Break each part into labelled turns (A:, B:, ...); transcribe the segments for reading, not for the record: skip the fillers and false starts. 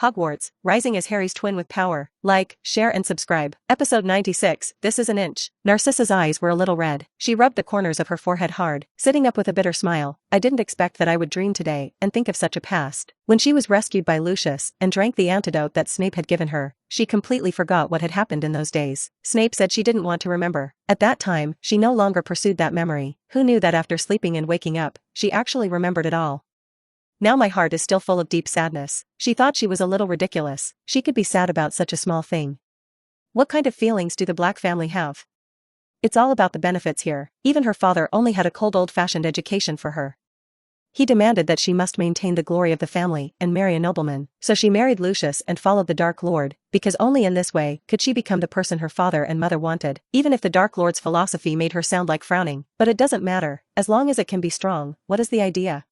A: Hogwarts, rising as Harry's twin with power. Like, share and subscribe. Episode 96, This is an Inch. Narcissa's eyes were a little red. She rubbed the corners of her forehead hard, sitting up with a bitter smile. I didn't expect that I would dream today and think of such a past. When she was rescued by Lucius and drank the antidote that Snape had given her, she completely forgot what had happened in those days. Snape said she didn't want to remember. At that time, she no longer pursued that memory. Who knew that after sleeping and waking up, she actually remembered it all? Now my heart is still full of deep sadness. She thought she was a little ridiculous. She could be sad about such a small thing. What kind of feelings do the Black family have? It's all about the benefits here. Even her father only had a cold old-fashioned education for her. He demanded that she must maintain the glory of the family and marry a nobleman. So she married Lucius and followed the Dark Lord, because only in this way could she become the person her father and mother wanted. Even if the Dark Lord's philosophy made her sound like frowning. But it doesn't matter, as long as it can be strong. What is the idea?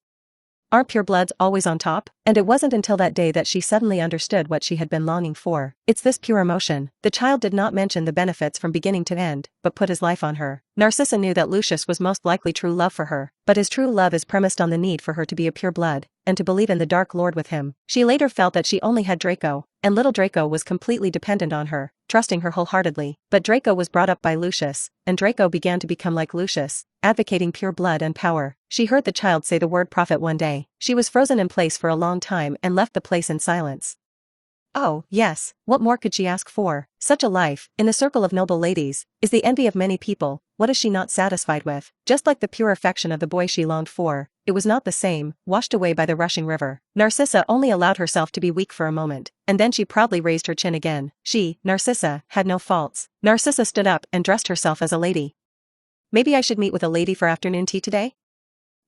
A: Aren't purebloods always on top? And it wasn't until that day that she suddenly understood what she had been longing for. It's this pure emotion. The child did not mention the benefits from beginning to end, but put his life on her. Narcissa knew that Lucius was most likely true love for her, but his true love is premised on the need for her to be a pure blood, and to believe in the Dark Lord with him. She later felt that she only had Draco, and little Draco was completely dependent on her, trusting her wholeheartedly. But Draco was brought up by Lucius, and Draco began to become like Lucius, advocating pure blood and power. She heard the child say the word prophet one day. She was frozen in place for a long time and left the place in silence. Oh, yes, what more could she ask for? Such a life, in the circle of noble ladies, is the envy of many people. What is she not satisfied with? Just like the pure affection of the boy she longed for, it was not the same, washed away by the rushing river. Narcissa only allowed herself to be weak for a moment, and then she proudly raised her chin again. She, Narcissa, had no faults. Narcissa stood up and dressed herself as a lady. Maybe I should meet with a lady for afternoon tea today?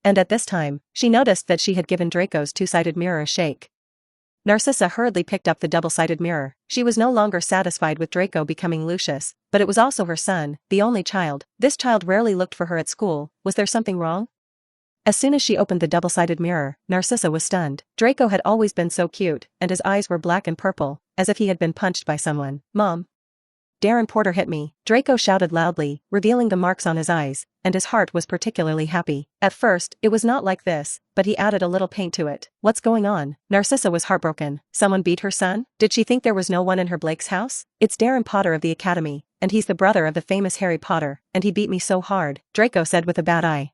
A: And at this time, she noticed that she had given Draco's two-sided mirror a shake. Narcissa hurriedly picked up the double-sided mirror. She was no longer satisfied with Draco becoming Lucius, but it was also her son, the only child. This child rarely looked for her at school. Was there something wrong? As soon as she opened the double-sided mirror, Narcissa was stunned. Draco had always been so cute, and his eyes were black and purple, as if he had been punched by someone. Mom! Darren Porter hit me, Draco shouted loudly, revealing the marks on his eyes, and his heart was particularly happy. At first, it was not like this, but he added a little paint to it. What's going on? Narcissa was heartbroken. Someone beat her son? Did she think there was no one in her Blake's house? It's Darren Potter of the Academy, and he's the brother of the famous Harry Potter, and he beat me so hard, Draco said with a bad eye.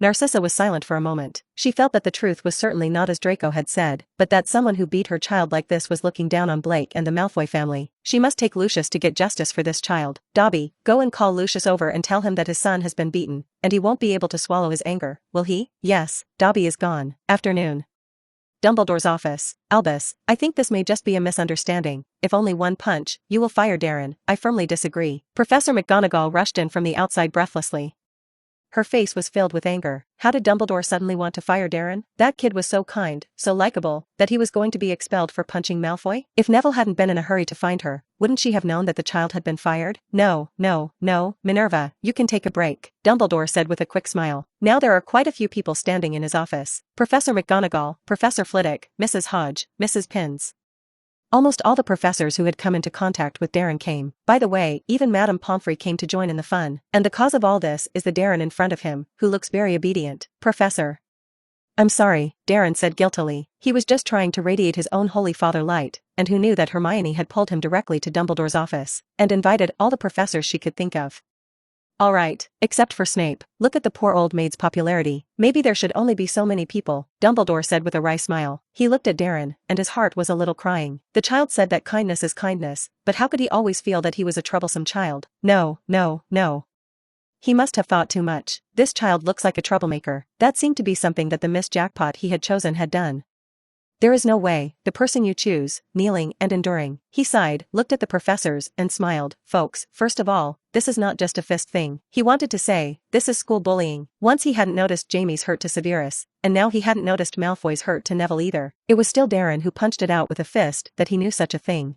A: Narcissa was silent for a moment. She felt that the truth was certainly not as Draco had said, but that someone who beat her child like this was looking down on Blake and the Malfoy family. She must take Lucius to get justice for this child. Dobby, go and call Lucius over and tell him that his son has been beaten, and he won't be able to swallow his anger, will he? Yes, Dobby is gone. Afternoon. Dumbledore's office. Albus, I think this may just be a misunderstanding. If only one punch, you will fire Darren. I firmly disagree. Professor McGonagall rushed in from the outside breathlessly. Her face was filled with anger. How did Dumbledore suddenly want to fire Darren? That kid was so kind, so likable, that he was going to be expelled for punching Malfoy? If Neville hadn't been in a hurry to find her, wouldn't she have known that the child had been fired? No, Minerva, you can take a break, Dumbledore said with a quick smile. Now there are quite a few people standing in his office. Professor McGonagall, Professor Flitwick, Mrs. Hodge, Mrs. Pins. Almost all the professors who had come into contact with Darren came. By the way, even Madame Pomfrey came to join in the fun. And the cause of all this is the Darren in front of him, who looks very obedient. Professor. I'm sorry, Darren said guiltily. He was just trying to radiate his own Holy Father light, and who knew that Hermione had pulled him directly to Dumbledore's office, and invited all the professors she could think of. All right, except for Snape. Look at the poor old maid's popularity. Maybe there should only be so many people, Dumbledore said with a wry smile. He looked at Darren, and his heart was a little crying. The child said that kindness is kindness, but how could he always feel that he was a troublesome child? No. He must have thought too much. This child looks like a troublemaker. That seemed to be something that the Miss Jackpot he had chosen had done. There is no way, the person you choose, kneeling and enduring. He sighed, looked at the professors, and smiled. Folks, first of all, this is not just a fist thing. He wanted to say, this is school bullying. Once he hadn't noticed Jamie's hurt to Severus, and now he hadn't noticed Malfoy's hurt to Neville either. It was still Darren who punched it out with a fist that he knew such a thing.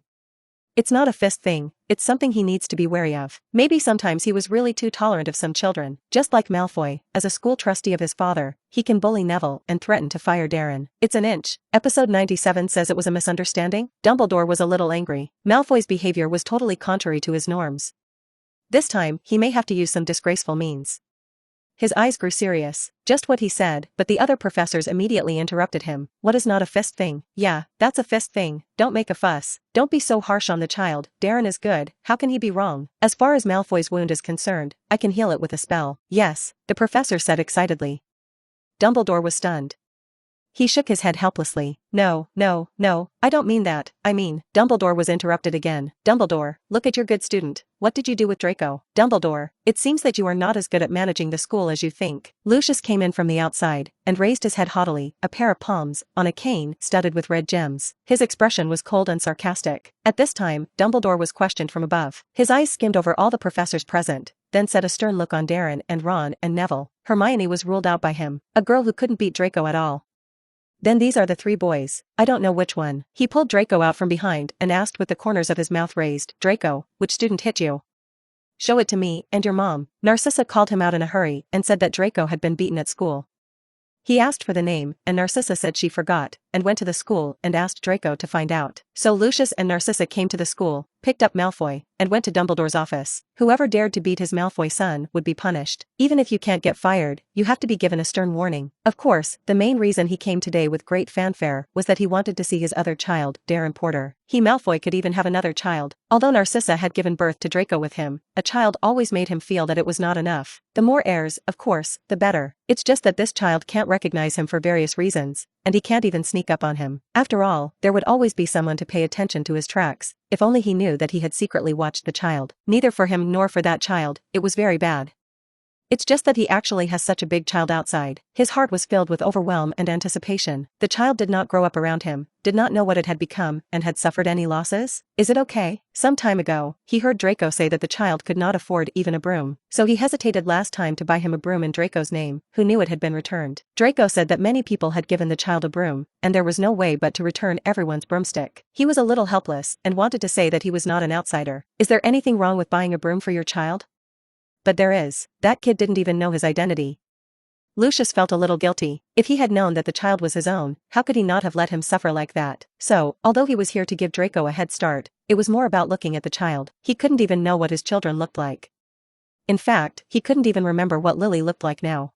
A: It's not a fist thing, it's something he needs to be wary of. Maybe sometimes he was really too tolerant of some children. Just like Malfoy, as a school trustee of his father, he can bully Neville and threaten to fire Darren. It's an inch. Episode 97 says it was a misunderstanding. Dumbledore was a little angry. Malfoy's behavior was totally contrary to his norms. This time, he may have to use some disgraceful means. His eyes grew serious. Just what he said, but the other professors immediately interrupted him. What is not a fist thing? Yeah, that's a fist thing. Don't make a fuss. Don't be so harsh on the child. Darren is good. How can he be wrong? As far as Malfoy's wound is concerned, I can heal it with a spell. Yes, the professor said excitedly. Dumbledore was stunned. He shook his head helplessly. No, no, no, I don't mean that. I mean, Dumbledore was interrupted again. Dumbledore, look at your good student. What did you do with Draco? Dumbledore, it seems that you are not as good at managing the school as you think. Lucius came in from the outside, and raised his head haughtily, a pair of palms, on a cane, studded with red gems. His expression was cold and sarcastic. At this time, Dumbledore was questioned from above. His eyes skimmed over all the professors present, then set a stern look on Darren and Ron and Neville. Hermione was ruled out by him. A girl who couldn't beat Draco at all. Then these are the three boys. I don't know which one. He pulled Draco out from behind and asked with the corners of his mouth raised, Draco, which student hit you? Show it to me, and your mom. Narcissa called him out in a hurry and said that Draco had been beaten at school. He asked for the name, and Narcissa said she forgot, and went to the school and asked Draco to find out. So Lucius and Narcissa came to the school, picked up Malfoy, and went to Dumbledore's office. Whoever dared to beat his Malfoy son would be punished. Even if you can't get fired, you have to be given a stern warning. Of course, the main reason he came today with great fanfare was that he wanted to see his other child, Darren Porter. He Malfoy could even have another child. Although Narcissa had given birth to Draco with him, a child always made him feel that it was not enough. The more heirs, of course, the better. It's just that this child can't recognize him for various reasons, and he can't even sneak up on him. After all, there would always be someone to pay attention to his tracks, if only he knew that he had secretly watched the child. Neither for him nor for that child, it was very bad. It's just that he actually has such a big child outside. His heart was filled with overwhelm and anticipation. The child did not grow up around him, did not know what it had become, and had suffered any losses. Is it okay? Some time ago, he heard Draco say that the child could not afford even a broom. So he hesitated last time to buy him a broom in Draco's name, who knew it had been returned. Draco said that many people had given the child a broom, and there was no way but to return everyone's broomstick. He was a little helpless, and wanted to say that he was not an outsider. Is there anything wrong with buying a broom for your child? But there is. That kid didn't even know his identity. Lucius felt a little guilty. If he had known that the child was his own, how could he not have let him suffer like that? So, although he was here to give Draco a head start, it was more about looking at the child. He couldn't even know what his children looked like. In fact, he couldn't even remember what Lily looked like now.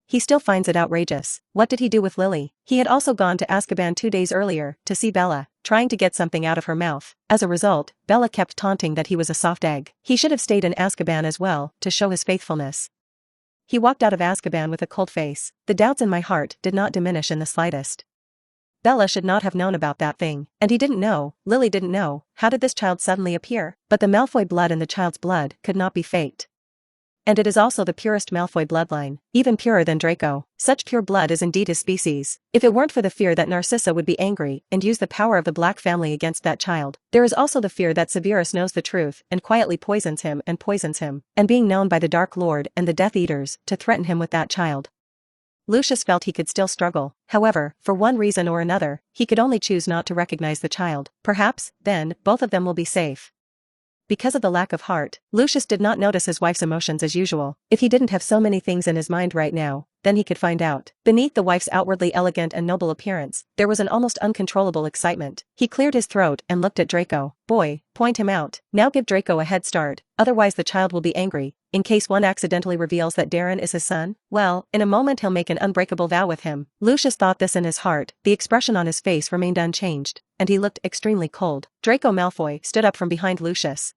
A: He still finds it outrageous. What did he do with Lily? He had also gone to Azkaban 2 days earlier, to see Bella, trying to get something out of her mouth. As a result, Bella kept taunting that he was a soft egg. He should have stayed in Azkaban as well, to show his faithfulness. He walked out of Azkaban with a cold face. The doubts in my heart did not diminish in the slightest. Bella should not have known about that thing. And he didn't know. Lily didn't know. How did this child suddenly appear? But the Malfoy blood in the child's blood could not be faked. And it is also the purest Malfoy bloodline, even purer than Draco. Such pure blood is indeed his species. If it weren't for the fear that Narcissa would be angry and use the power of the Black family against that child, there is also the fear that Severus knows the truth and quietly poisons him, and being known by the Dark Lord and the Death Eaters to threaten him with that child. Lucius felt he could still struggle. However, for one reason or another, he could only choose not to recognize the child. Perhaps, then, both of them will be safe. Because of the lack of heart, Lucius did not notice his wife's emotions as usual. If he didn't have so many things in his mind right now, then he could find out. Beneath the wife's outwardly elegant and noble appearance, there was an almost uncontrollable excitement. He cleared his throat and looked at Draco. Boy, point him out. Now give Draco a head start, otherwise the child will be angry. In case one accidentally reveals that Darren is his son, well, in a moment he'll make an unbreakable vow with him. Lucius thought this in his heart. The expression on his face remained unchanged, and he looked extremely cold. Draco Malfoy stood up from behind Lucius.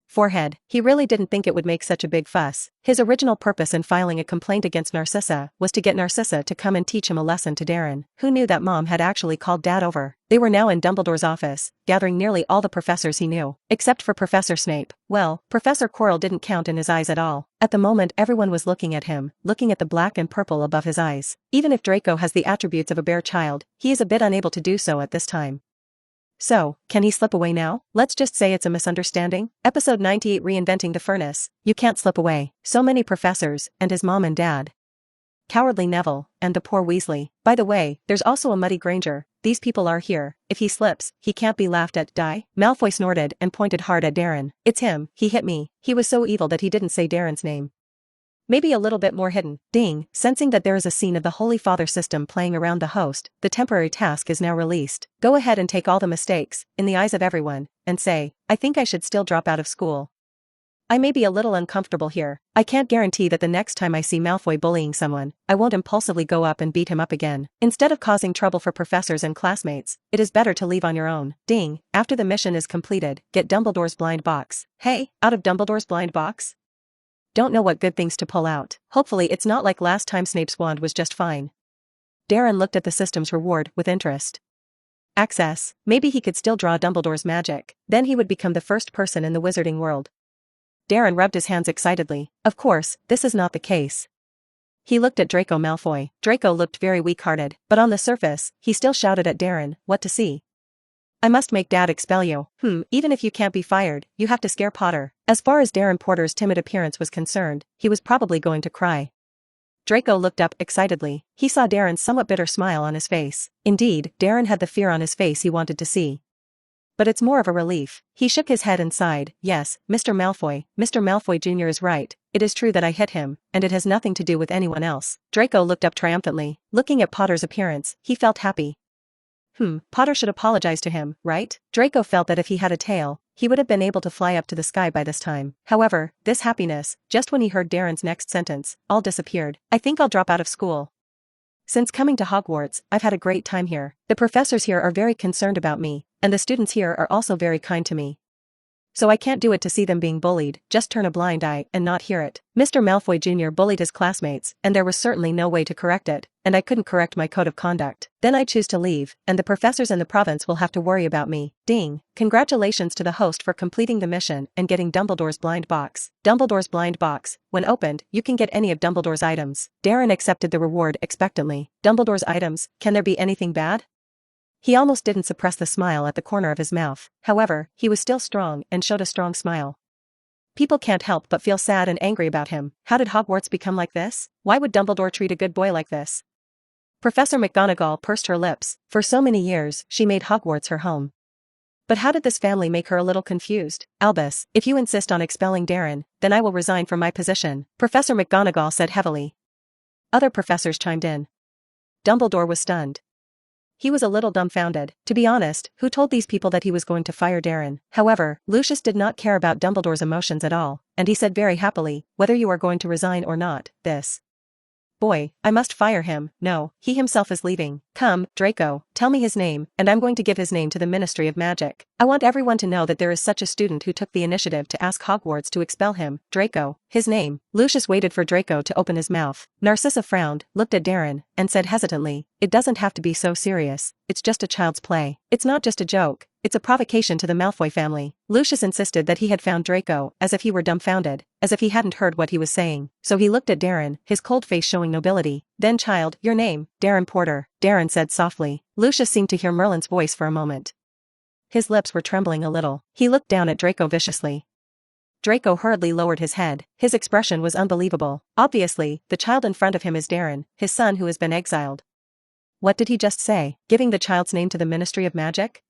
A: Forehead. He really didn't think it would make such a big fuss. His original purpose in filing a complaint against Narcissa was to get Narcissa to come and teach him a lesson to Darren. Who knew that Mom had actually called Dad over? They were now in Dumbledore's office, gathering nearly all the professors he knew. Except for Professor Snape. Well, Professor Quirrell didn't count in his eyes at all. At the moment everyone was looking at him, looking at the black and purple above his eyes. Even if Draco has the attributes of a bear child, he is a bit unable to do so at this time. So, can he slip away now? Let's just say it's a misunderstanding. Episode 98 Reinventing the Furnace. You can't slip away. So many professors, and his mom and dad. Cowardly Neville, and the poor Weasley. By the way, there's also a Muddy Granger. These people are here. If he slips, he can't be laughed at. Die? Malfoy snorted and pointed hard at Darren. It's him. He hit me. He was so evil that he didn't say Darren's name. Maybe a little bit more hidden. Ding, sensing that there is a scene of the Holy Father system playing around the host, the temporary task is now released. Go ahead and take all the mistakes, in the eyes of everyone, and say, I think I should still drop out of school. I may be a little uncomfortable here. I can't guarantee that the next time I see Malfoy bullying someone, I won't impulsively go up and beat him up again. Instead of causing trouble for professors and classmates, it is better to leave on your own. Ding. After the mission is completed, get Dumbledore's blind box. Hey, out of Dumbledore's blind box? Don't know what good things to pull out. Hopefully it's not like last time Snape's wand was just fine. Darren looked at the system's reward with interest. Access. Maybe he could still draw Dumbledore's magic. Then he would become the first person in the wizarding world. Darren rubbed his hands excitedly. Of course, this is not the case. He looked at Draco Malfoy. Draco looked very weak-hearted, but on the surface, he still shouted at Darren, what to see? I must make Dad expel you. Even if you can't be fired, you have to scare Potter. As far as Darren Porter's timid appearance was concerned, he was probably going to cry. Draco looked up excitedly. He saw Darren's somewhat bitter smile on his face. Indeed, Darren had the fear on his face he wanted to see. But it's more of a relief. He shook his head and sighed. Yes, Mr. Malfoy Jr. is right. It is true that I hit him, and it has nothing to do with anyone else. Draco looked up triumphantly. Looking at Potter's appearance, he felt happy. Potter should apologize to him, right? Draco felt that if he had a tail, he would have been able to fly up to the sky by this time. However, this happiness, just when he heard Darren's next sentence, all disappeared. I think I'll drop out of school. Since coming to Hogwarts, I've had a great time here. The professors here are very concerned about me, and the students here are also very kind to me. So I can't do it to see them being bullied, just turn a blind eye and not hear it. Mr. Malfoy Jr. bullied his classmates, and there was certainly no way to correct it, and I couldn't correct my code of conduct. Then I choose to leave, and the professors in the province will have to worry about me. Ding. Congratulations to the host for completing the mission and getting Dumbledore's blind box. Dumbledore's blind box. When opened, you can get any of Dumbledore's items. Darren accepted the reward expectantly. Dumbledore's items, can there be anything bad? He almost didn't suppress the smile at the corner of his mouth. However, he was still strong and showed a strong smile. People can't help but feel sad and angry about him. How did Hogwarts become like this? Why would Dumbledore treat a good boy like this? Professor McGonagall pursed her lips. For so many years, she made Hogwarts her home. But how did this family make her a little confused? Albus, if you insist on expelling Darren, then I will resign from my position, Professor McGonagall said heavily. Other professors chimed in. Dumbledore was stunned. He was a little dumbfounded. To be honest, who told these people that he was going to fire Darren? However, Lucius did not care about Dumbledore's emotions at all, and he said very happily, whether you are going to resign or not, this boy, I must fire him. No, he himself is leaving. Come, Draco, tell me his name, and I'm going to give his name to the Ministry of Magic. I want everyone to know that there is such a student who took the initiative to ask Hogwarts to expel him. Draco, his name. Lucius waited for Draco to open his mouth. Narcissa frowned, looked at Darren, and said hesitantly, it doesn't have to be so serious. It's just a child's play. It's not just a joke. It's a provocation to the Malfoy family. Lucius insisted that he had found Draco, as if he were dumbfounded, as if he hadn't heard what he was saying. So he looked at Darren, his cold face showing nobility. Then child, your name, Darren Porter, Darren said softly. Lucius seemed to hear Merlin's voice for a moment. His lips were trembling a little. He looked down at Draco viciously. Draco hurriedly lowered his head. His expression was unbelievable. Obviously, the child in front of him is Darren, his son who has been exiled. What did he just say? Giving the child's name to the Ministry of Magic?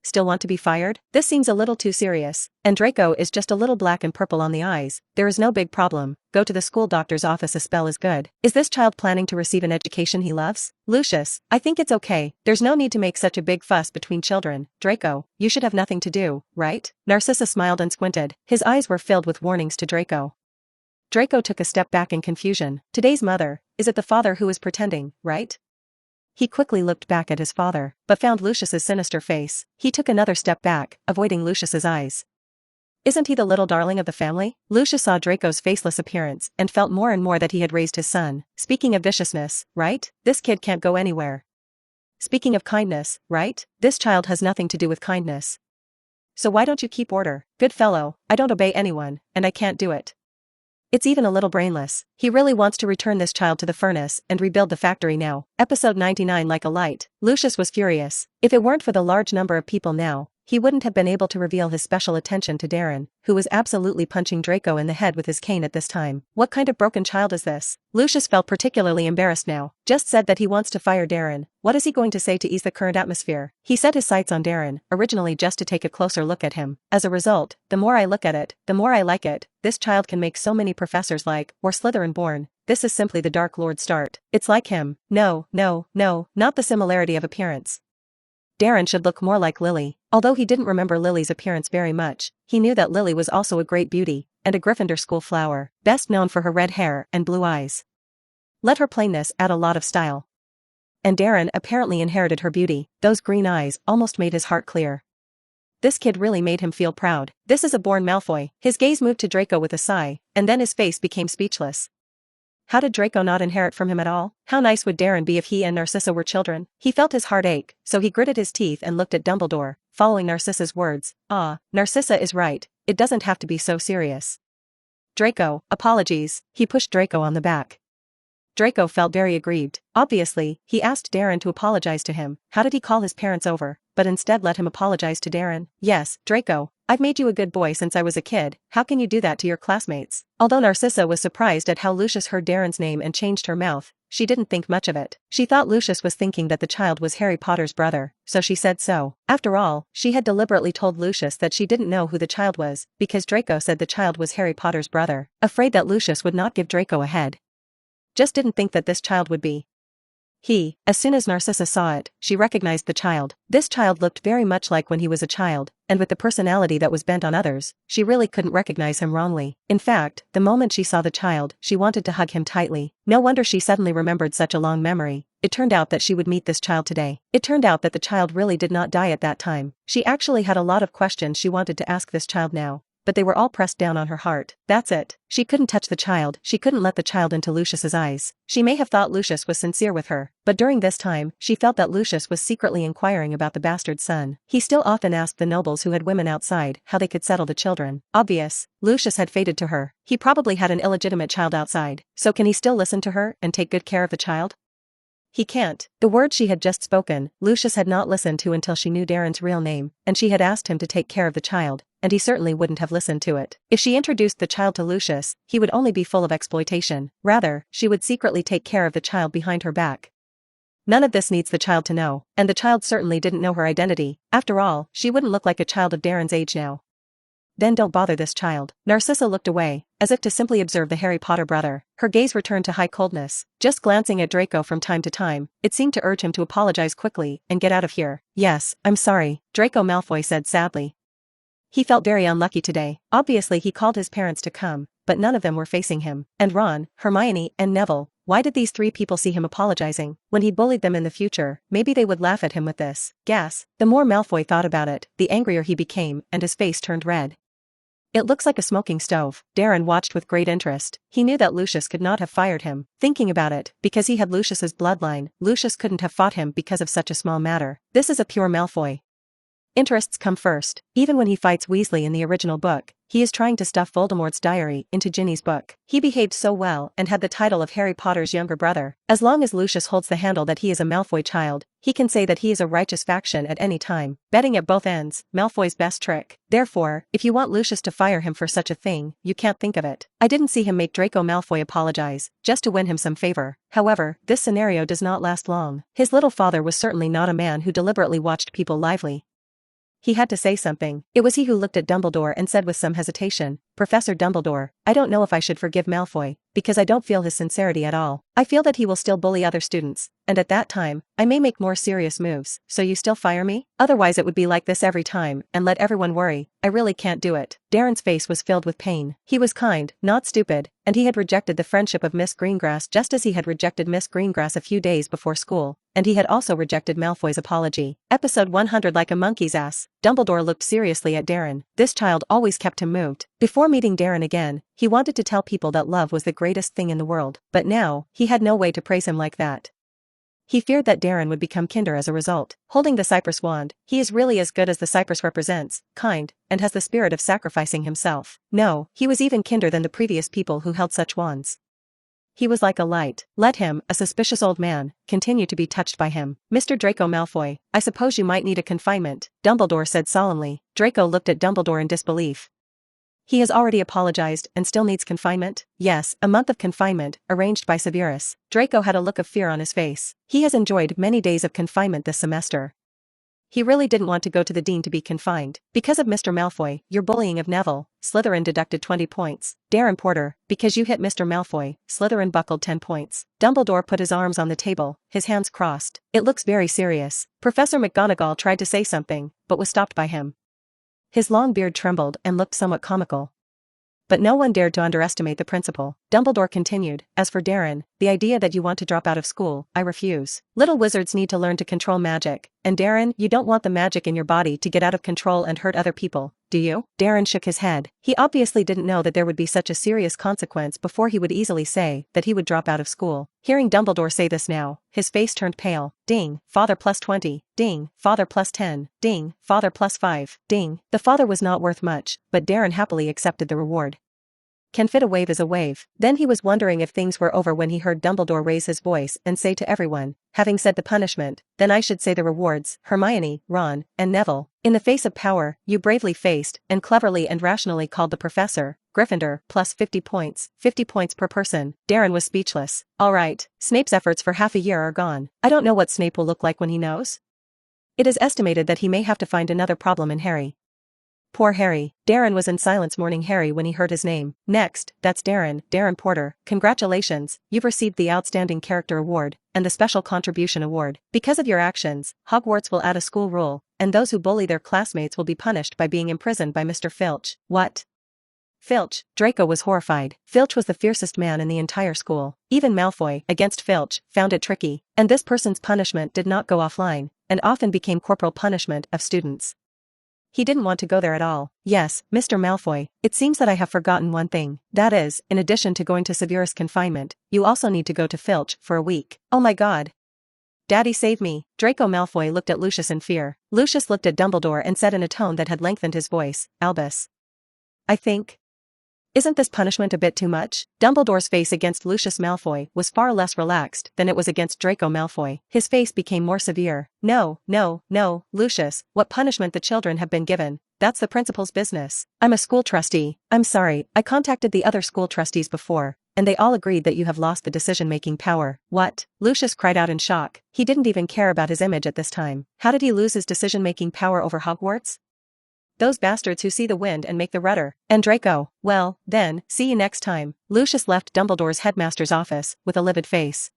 A: Still want to be fired? This seems a little too serious. And Draco is just a little black and purple on the eyes. There is no big problem. Go to the school doctor's office, a spell is good. Is this child planning to receive an education he loves? Lucius, I think it's okay. There's no need to make such a big fuss between children. Draco, you should have nothing to do, right? Narcissa smiled and squinted. His eyes were filled with warnings to Draco. Draco took a step back in confusion. Today's mother, is it the father who is pretending, right? He quickly looked back at his father, but found Lucius's sinister face. He took another step back, avoiding Lucius's eyes. Isn't he the little darling of the family? Lucius saw Draco's faceless appearance and felt more and more that he had raised his son. Speaking of viciousness, right? This kid can't go anywhere. Speaking of kindness, right? This child has nothing to do with kindness. So why don't you keep order? Good fellow, I don't obey anyone, and I can't do it. It's even a little brainless. He really wants to return this child to the furnace and rebuild the factory now. Episode 99 Like a light. Lucius was furious. If it weren't for the large number of people now, he wouldn't have been able to reveal his special attention to Darren, who was absolutely punching Draco in the head with his cane at this time. What kind of broken child is this? Lucius felt particularly embarrassed now. Just said that he wants to fire Darren. What is he going to say to ease the current atmosphere? He set his sights on Darren, originally just to take a closer look at him. As a result, the more I look at it, the more I like it. This child can make so many professors like, or Slytherin born. This is simply the Dark Lord's start. It's like him. No, not the similarity of appearance. Darren should look more like Lily. Although he didn't remember Lily's appearance very much, he knew that Lily was also a great beauty. and a Gryffindor school flower, best known for her red hair and blue eyes. Let her plainness add a lot of style. And Darren apparently inherited her beauty. Those green eyes almost made his heart clear. This kid really made him feel proud. This is a born Malfoy. His gaze moved to Draco with a sigh, and then his face became speechless. How did Draco not inherit from him at all? How nice would Darren be if he and Narcissa were children? He felt his heart ache, so he gritted his teeth and looked at Dumbledore, following Narcissa's words. Narcissa is right, it doesn't have to be so serious. Draco, apologies. He pushed Draco on the back. Draco felt very aggrieved. Obviously, he asked Darren to apologize to him. How did he call his parents over, but instead let him apologize to Darren? Yes, Draco, I've made you a good boy since I was a kid. How can you do that to your classmates? Although Narcissa was surprised at how Lucius heard Darren's name and changed her mouth, she didn't think much of it. She thought Lucius was thinking that the child was Harry Potter's brother, so she said so. After all, she had deliberately told Lucius that she didn't know who the child was, because Draco said the child was Harry Potter's brother, afraid that Lucius would not give Draco a head. Just didn't think that this child would be. As soon as Narcissa saw it, she recognized the child. This child looked very much like when he was a child, and with the personality that was bent on others, she really couldn't recognize him wrongly. In fact, the moment she saw the child, she wanted to hug him tightly. No wonder she suddenly remembered such a long memory. It turned out that she would meet this child today. It turned out that the child really did not die at that time. She actually had a lot of questions she wanted to ask this child now, but they were all pressed down on her heart. That's it. She couldn't touch the child. She couldn't let the child into Lucius's eyes. She may have thought Lucius was sincere with her, but during this time, she felt that Lucius was secretly inquiring about the bastard son. He still often asked the nobles who had women outside how they could settle the children. Obvious. Lucius had faded to her. He probably had an illegitimate child outside. So can he still listen to her and take good care of the child? He can't. The words she had just spoken, Lucius had not listened to until she knew Darren's real name, and she had asked him to take care of the child, and he certainly wouldn't have listened to it. If she introduced the child to Lucius, he would only be full of exploitation. Rather, she would secretly take care of the child behind her back. None of this needs the child to know, and the child certainly didn't know her identity. After all, she wouldn't look like a child of Darren's age now. Then don't bother this child. Narcissa looked away, as if to simply observe the Harry Potter brother. Her gaze returned to high coldness, just glancing at Draco from time to time. It seemed to urge him to apologize quickly and get out of here. Yes, I'm sorry, Draco Malfoy said sadly. He felt very unlucky today. Obviously he called his parents to come, but none of them were facing him. And Ron, Hermione, and Neville, why did these three people see him apologizing? When he bullied them in the future, maybe they would laugh at him with this gas. The more Malfoy thought about it, the angrier he became, and his face turned red. It looks like a smoking stove. Darren watched with great interest. He knew that Lucius could not have fired him. Thinking about it, because he had Lucius's bloodline, Lucius couldn't have fought him because of such a small matter. This is a pure Malfoy. Interests come first. Even when he fights Weasley in the original book, he is trying to stuff Voldemort's diary into Ginny's book. He behaved so well and had the title of Harry Potter's younger brother. As long as Lucius holds the handle that he is a Malfoy child, he can say that he is a righteous faction at any time. Betting at both ends, Malfoy's best trick. Therefore, if you want Lucius to fire him for such a thing, you can't think of it. I didn't see him make Draco Malfoy apologize, just to win him some favor. However, this scenario does not last long. His little father was certainly not a man who deliberately watched people lively. He had to say something. It was he who looked at Dumbledore and said with some hesitation, Professor Dumbledore, I don't know if I should forgive Malfoy, because I don't feel his sincerity at all. I feel that he will still bully other students, and at that time, I may make more serious moves. So you still fire me? Otherwise it would be like this every time, and let everyone worry. I really can't do it. Darren's face was filled with pain. He was kind, not stupid, and he had rejected the friendship of Miss Greengrass just as he had rejected Miss Greengrass a few days before school, and he had also rejected Malfoy's apology. Episode 100 Like a monkey's ass. Dumbledore looked seriously at Darren. This child always kept him moved. Before meeting Darren again, he wanted to tell people that love was the greatest thing in the world, but now, he had no way to praise him like that. He feared that Darren would become kinder as a result. Holding the cypress wand, he is really as good as the cypress represents, kind, and has the spirit of sacrificing himself. No, he was even kinder than the previous people who held such wands. He was like a light. Let him, a suspicious old man, continue to be touched by him. Mr. Draco Malfoy, I suppose you might need a confinement, Dumbledore said solemnly. Draco looked at Dumbledore in disbelief. He has already apologized and still needs confinement? Yes, a month of confinement, arranged by Severus. Draco had a look of fear on his face. He has enjoyed many days of confinement this semester. He really didn't want to go to the dean to be confined. Because of Mr. Malfoy, your bullying of Neville, Slytherin deducted 20 points. Darren Porter, because you hit Mr. Malfoy, Slytherin buckled 10 points. Dumbledore put his arms on the table, his hands crossed. It looks very serious. Professor McGonagall tried to say something, but was stopped by him. His long beard trembled and looked somewhat comical. but no one dared to underestimate the principal. Dumbledore continued, as for Darren, the idea that you want to drop out of school, I refuse. Little wizards need to learn to control magic, and Darren, you don't want the magic in your body to get out of control and hurt other people, do you? Darren shook his head. He obviously didn't know that there would be such a serious consequence before he would easily say that he would drop out of school. Hearing Dumbledore say this now, his face turned pale. Ding, father plus 20, ding, father plus 10, ding, father plus 5, ding. The father was not worth much, but Darren happily accepted the reward. Can fit a wave is a wave. Then he was wondering if things were over when he heard Dumbledore raise his voice and say to everyone, having said the punishment, then I should say the rewards, Hermione, Ron, and Neville. In the face of power, you bravely faced, and cleverly and rationally called the professor, Gryffindor, plus 50 points per person. Darren was speechless. All right, Snape's efforts for half a year are gone. I don't know what Snape will look like when he knows. It is estimated that he may have to find another problem in Harry. Poor Harry. Darren was in silence mourning Harry when he heard his name. Next, that's Darren, Darren Porter. Congratulations, you've received the Outstanding Character Award, and the Special Contribution Award. Because of your actions, Hogwarts will add a school rule, and those who bully their classmates will be punished by being imprisoned by Mr. Filch. What? Filch? Draco was horrified. Filch was the fiercest man in the entire school. Even Malfoy, against Filch, found it tricky, and this person's punishment did not go offline, and often became corporal punishment of students. He didn't want to go there at all. Yes, Mr. Malfoy, it seems that I have forgotten one thing. That is, in addition to going to severest confinement, you also need to go to Filch for a week. Oh my god. Daddy save me. Draco Malfoy looked at Lucius in fear. Lucius looked at Dumbledore and said in a tone that had lengthened his voice, Albus. I think. Isn't this punishment a bit too much? Dumbledore's face against Lucius Malfoy was far less relaxed than it was against Draco Malfoy. His face became more severe. No, Lucius, what punishment the children have been given, that's the principal's business. I'm a school trustee. I'm sorry, I contacted the other school trustees before, and they all agreed that you have lost the decision-making power. What? Lucius cried out in shock. He didn't even care about his image at this time. How did he lose his decision-making power over Hogwarts? Those bastards who see the wind and make the rudder. And Draco, well, then, see you next time. Lucius left Dumbledore's headmaster's office with a livid face.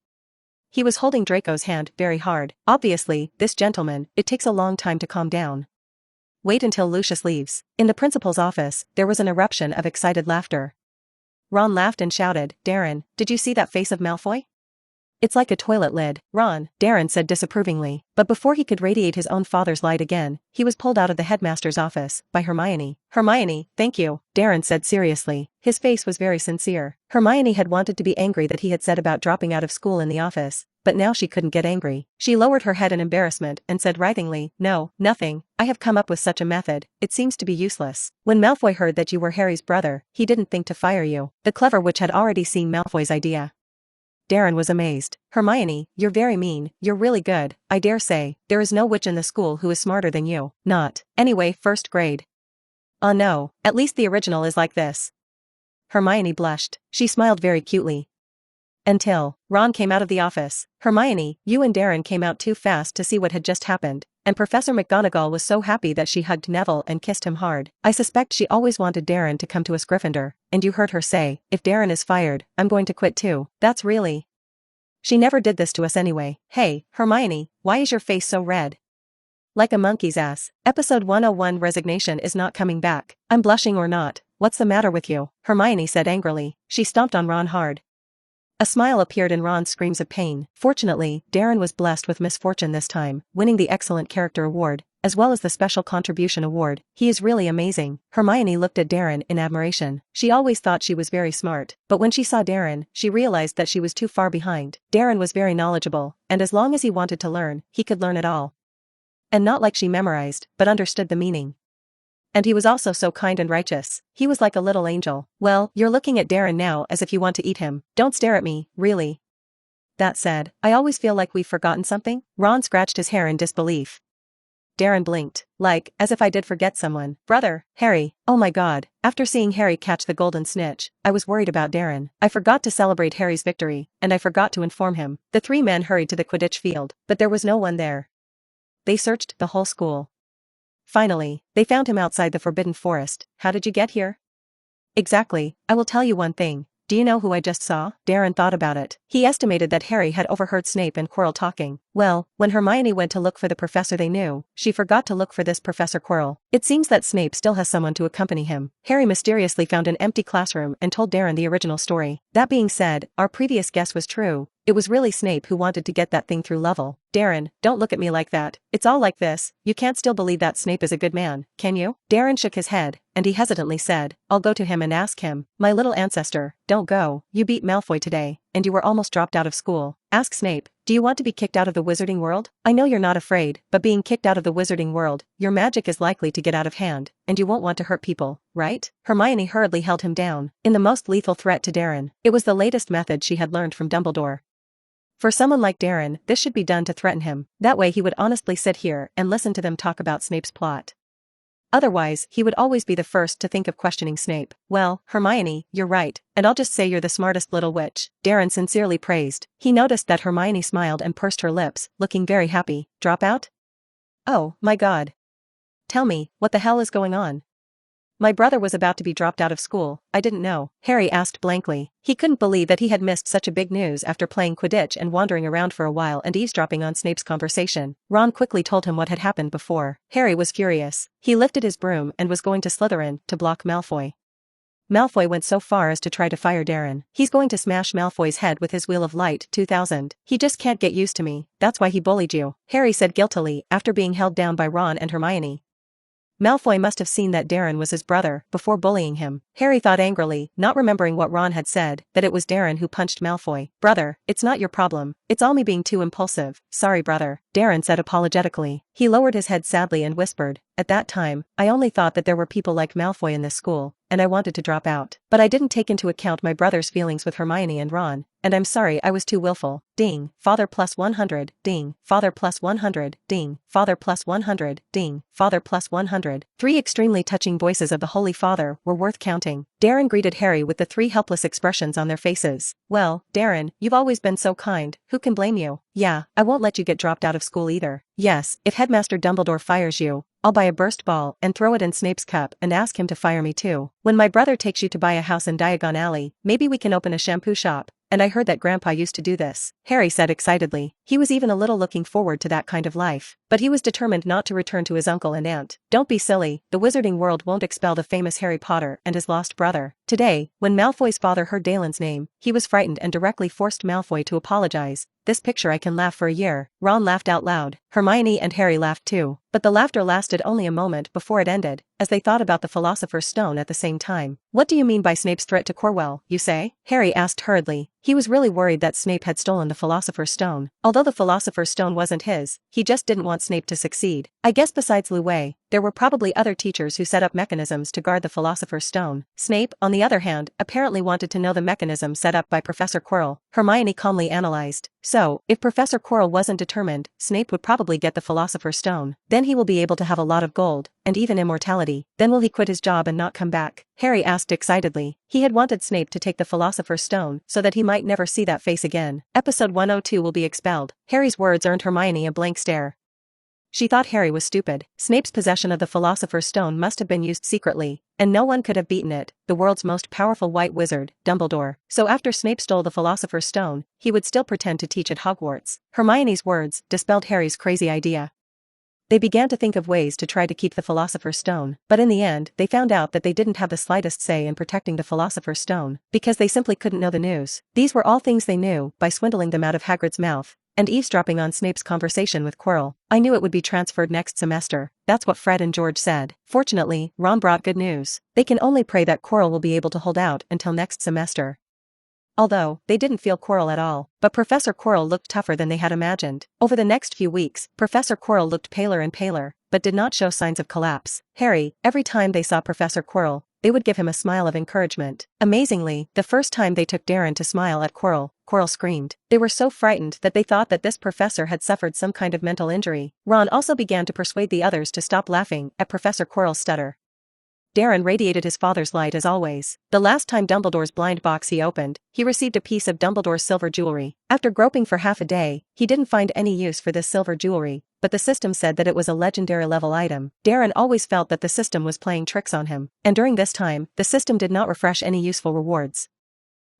A: He was holding Draco's hand very hard. Obviously, this gentleman, it takes a long time to calm down. Wait until Lucius leaves. In the principal's office, there was an eruption of excited laughter. Ron laughed and shouted, Darren, did you see that face of Malfoy? It's like a toilet lid. Ron, Darren said disapprovingly, but before he could radiate his own father's light again, he was pulled out of the headmaster's office by Hermione. Hermione, thank you, Darren said seriously. His face was very sincere. Hermione had wanted to be angry that he had said about dropping out of school in the office, but now she couldn't get angry. She lowered her head in embarrassment and said writhingly, no, nothing, I have come up with such a method, it seems to be useless. When Malfoy heard that you were Harry's brother, he didn't think to fire you. The clever witch had already seen Malfoy's idea. Darren was amazed. Hermione, you're very mean, you're really good, I dare say, there is no witch in the school who is smarter than you. Not. Anyway, first grade. No, at least the original is like this. Hermione blushed. She smiled very cutely. Until Ron came out of the office. Hermione, you and Darren came out too fast to see what had just happened, and Professor McGonagall was so happy that she hugged Neville and kissed him hard. I suspect she always wanted Darren to come to us Gryffindor, and you heard her say, if Darren is fired, I'm going to quit too. That's really. She never did this to us anyway. Hey, Hermione, why is your face so red? Like a monkey's ass. Episode 101 Resignation is not coming back. I'm blushing or not, what's the matter with you? Hermione said angrily. She stomped on Ron hard. A smile appeared in Ron's screams of pain. Fortunately, Darren was blessed with misfortune this time, winning the Excellent Character Award, as well as the Special Contribution Award. He is really amazing. Hermione looked at Darren in admiration. She always thought she was very smart, but when she saw Darren, she realized that she was too far behind. Darren was very knowledgeable, and as long as he wanted to learn, he could learn it all. And not like she memorized, but understood the meaning. And he was also so kind and righteous. He was like a little angel. Well, you're looking at Darren now as if you want to eat him. Don't stare at me, really. That said, I always feel like we've forgotten something. Ron scratched his hair in disbelief. Darren blinked, like, as if I did forget someone. Brother, Harry, oh my god, after seeing Harry catch the golden snitch, I was worried about Darren. I forgot to celebrate Harry's victory, and I forgot to inform him. The three men hurried to the Quidditch field, but there was no one there. They searched the whole school. Finally, they found him outside the Forbidden Forest. How did you get here? Exactly, I will tell you one thing. Do you know who I just saw? Darren thought about it. He estimated that Harry had overheard Snape and Quirrell talking, Well, when Hermione went to look for the professor they knew, she forgot to look for this Professor Quirrell. It seems that Snape still has someone to accompany him. Harry mysteriously found an empty classroom and told Darren the original story. That being said, our previous guess was true. It was really Snape who wanted to get that thing through Lovell. Darren, don't look at me like that. It's all like this. You can't still believe that Snape is a good man, can you? Darren shook his head, and he hesitantly said, I'll go to him and ask him. My little ancestor, don't go. You beat Malfoy today, and you were almost dropped out of school. Ask Snape, do you want to be kicked out of the wizarding world? I know you're not afraid, but being kicked out of the wizarding world, your magic is likely to get out of hand, and you won't want to hurt people, right? Hermione hurriedly held him down, in the most lethal threat to Darren. It was the latest method she had learned from Dumbledore. For someone like Darren, this should be done to threaten him. That way he would honestly sit here and listen to them talk about Snape's plot. Otherwise, he would always be the first to think of questioning Snape. Well, Hermione, you're right, and I'll just say you're the smartest little witch, Darren sincerely praised. He noticed that Hermione smiled and pursed her lips, looking very happy. Drop out? Oh, my God. Tell me, what the hell is going on? My brother was about to be dropped out of school, I didn't know, Harry asked blankly. He couldn't believe that he had missed such a big news after playing Quidditch and wandering around for a while and eavesdropping on Snape's conversation. Ron quickly told him what had happened before. Harry was furious. He lifted his broom and was going to slither in to block Malfoy. Malfoy went so far as to try to fire Darren. He's going to smash Malfoy's head with his Wheel of Light 2000. He just can't get used to me, that's why he bullied you, Harry said guiltily after being held down by Ron and Hermione. Malfoy must have seen that Darren was his brother before bullying him. Harry thought angrily, not remembering what Ron had said, that it was Darren who punched Malfoy. Brother, it's not your problem. It's all me being too impulsive. Sorry, brother, Darren said apologetically. He lowered his head sadly and whispered, at that time, I only thought that there were people like Malfoy in this school, and I wanted to drop out. But I didn't take into account my brother's feelings with Hermione and Ron, and I'm sorry I was too willful. Ding, father plus 100, ding, father plus 100, ding, father plus 100, ding, father plus 100. 3 extremely touching voices of the Holy Father were worth counting. Darren greeted Harry with the 3 helpless expressions on their faces. Well, Darren, you've always been so kind, who can blame you? Yeah, I won't let you get dropped out of school either. Yes, if Headmaster Dumbledore fires you, I'll buy a burst ball and throw it in Snape's cup and ask him to fire me too. When my brother takes you to buy a house in Diagon Alley, maybe we can open a shampoo shop. And I heard that Grandpa used to do this, Harry said excitedly. He was even a little looking forward to that kind of life. But he was determined not to return to his uncle and aunt. Don't be silly, the wizarding world won't expel the famous Harry Potter and his lost brother. Today, when Malfoy's father heard Dalen's name, he was frightened and directly forced Malfoy to apologize. This picture I can laugh for a year. Ron laughed out loud. Hermione and Harry laughed too. But the laughter lasted only a moment before it ended, as they thought about the Philosopher's Stone at the same time. What do you mean by Snape's threat to Quirrell, you say? Harry asked hurriedly. He was really worried that Snape had stolen the Philosopher's Stone. Although the Philosopher's Stone wasn't his, he just didn't want Snape to succeed. I guess besides Lu Wei, there were probably other teachers who set up mechanisms to guard the Philosopher's Stone. Snape, on the other hand, apparently wanted to know the mechanism set up by Professor Quirrell, Hermione calmly analyzed. So, if Professor Quirrell wasn't determined, Snape would probably get the Philosopher's Stone. Then he will be able to have a lot of gold, and even immortality. Then will he quit his job and not come back? Harry asked excitedly. He had wanted Snape to take the Philosopher's Stone so that he might never see that face again. Episode 102 will be expelled. Harry's words earned Hermione a blank stare. She thought Harry was stupid. Snape's possession of the Philosopher's Stone must have been used secretly, and no one could have beaten it, the world's most powerful white wizard, Dumbledore. So after Snape stole the Philosopher's Stone, he would still pretend to teach at Hogwarts. Hermione's words dispelled Harry's crazy idea. They began to think of ways to try to keep the Philosopher's Stone, but in the end, they found out that they didn't have the slightest say in protecting the Philosopher's Stone, because they simply couldn't know the news. These were all things they knew by swindling them out of Hagrid's mouth, and eavesdropping on Snape's conversation with Quirrell. I knew it would be transferred next semester, that's what Fred and George said. Fortunately, Ron brought good news. They can only pray that Quirrell will be able to hold out until next semester. Although, they didn't feel Quirrell at all, but Professor Quirrell looked tougher than they had imagined. Over the next few weeks, Professor Quirrell looked paler and paler, but did not show signs of collapse. Harry, every time they saw Professor Quirrell, they would give him a smile of encouragement. Amazingly, the first time they took Darren to smile at Quirrell, Quirrell screamed. They were so frightened that they thought that this professor had suffered some kind of mental injury. Ron also began to persuade the others to stop laughing at Professor Quirrell's stutter. Darren radiated his father's light as always. The last time Dumbledore's blind box he opened, he received a piece of Dumbledore's silver jewelry. After groping for half a day, he didn't find any use for this silver jewelry, but the system said that it was a legendary level item. Darren always felt that the system was playing tricks on him, and during this time, the system did not refresh any useful rewards.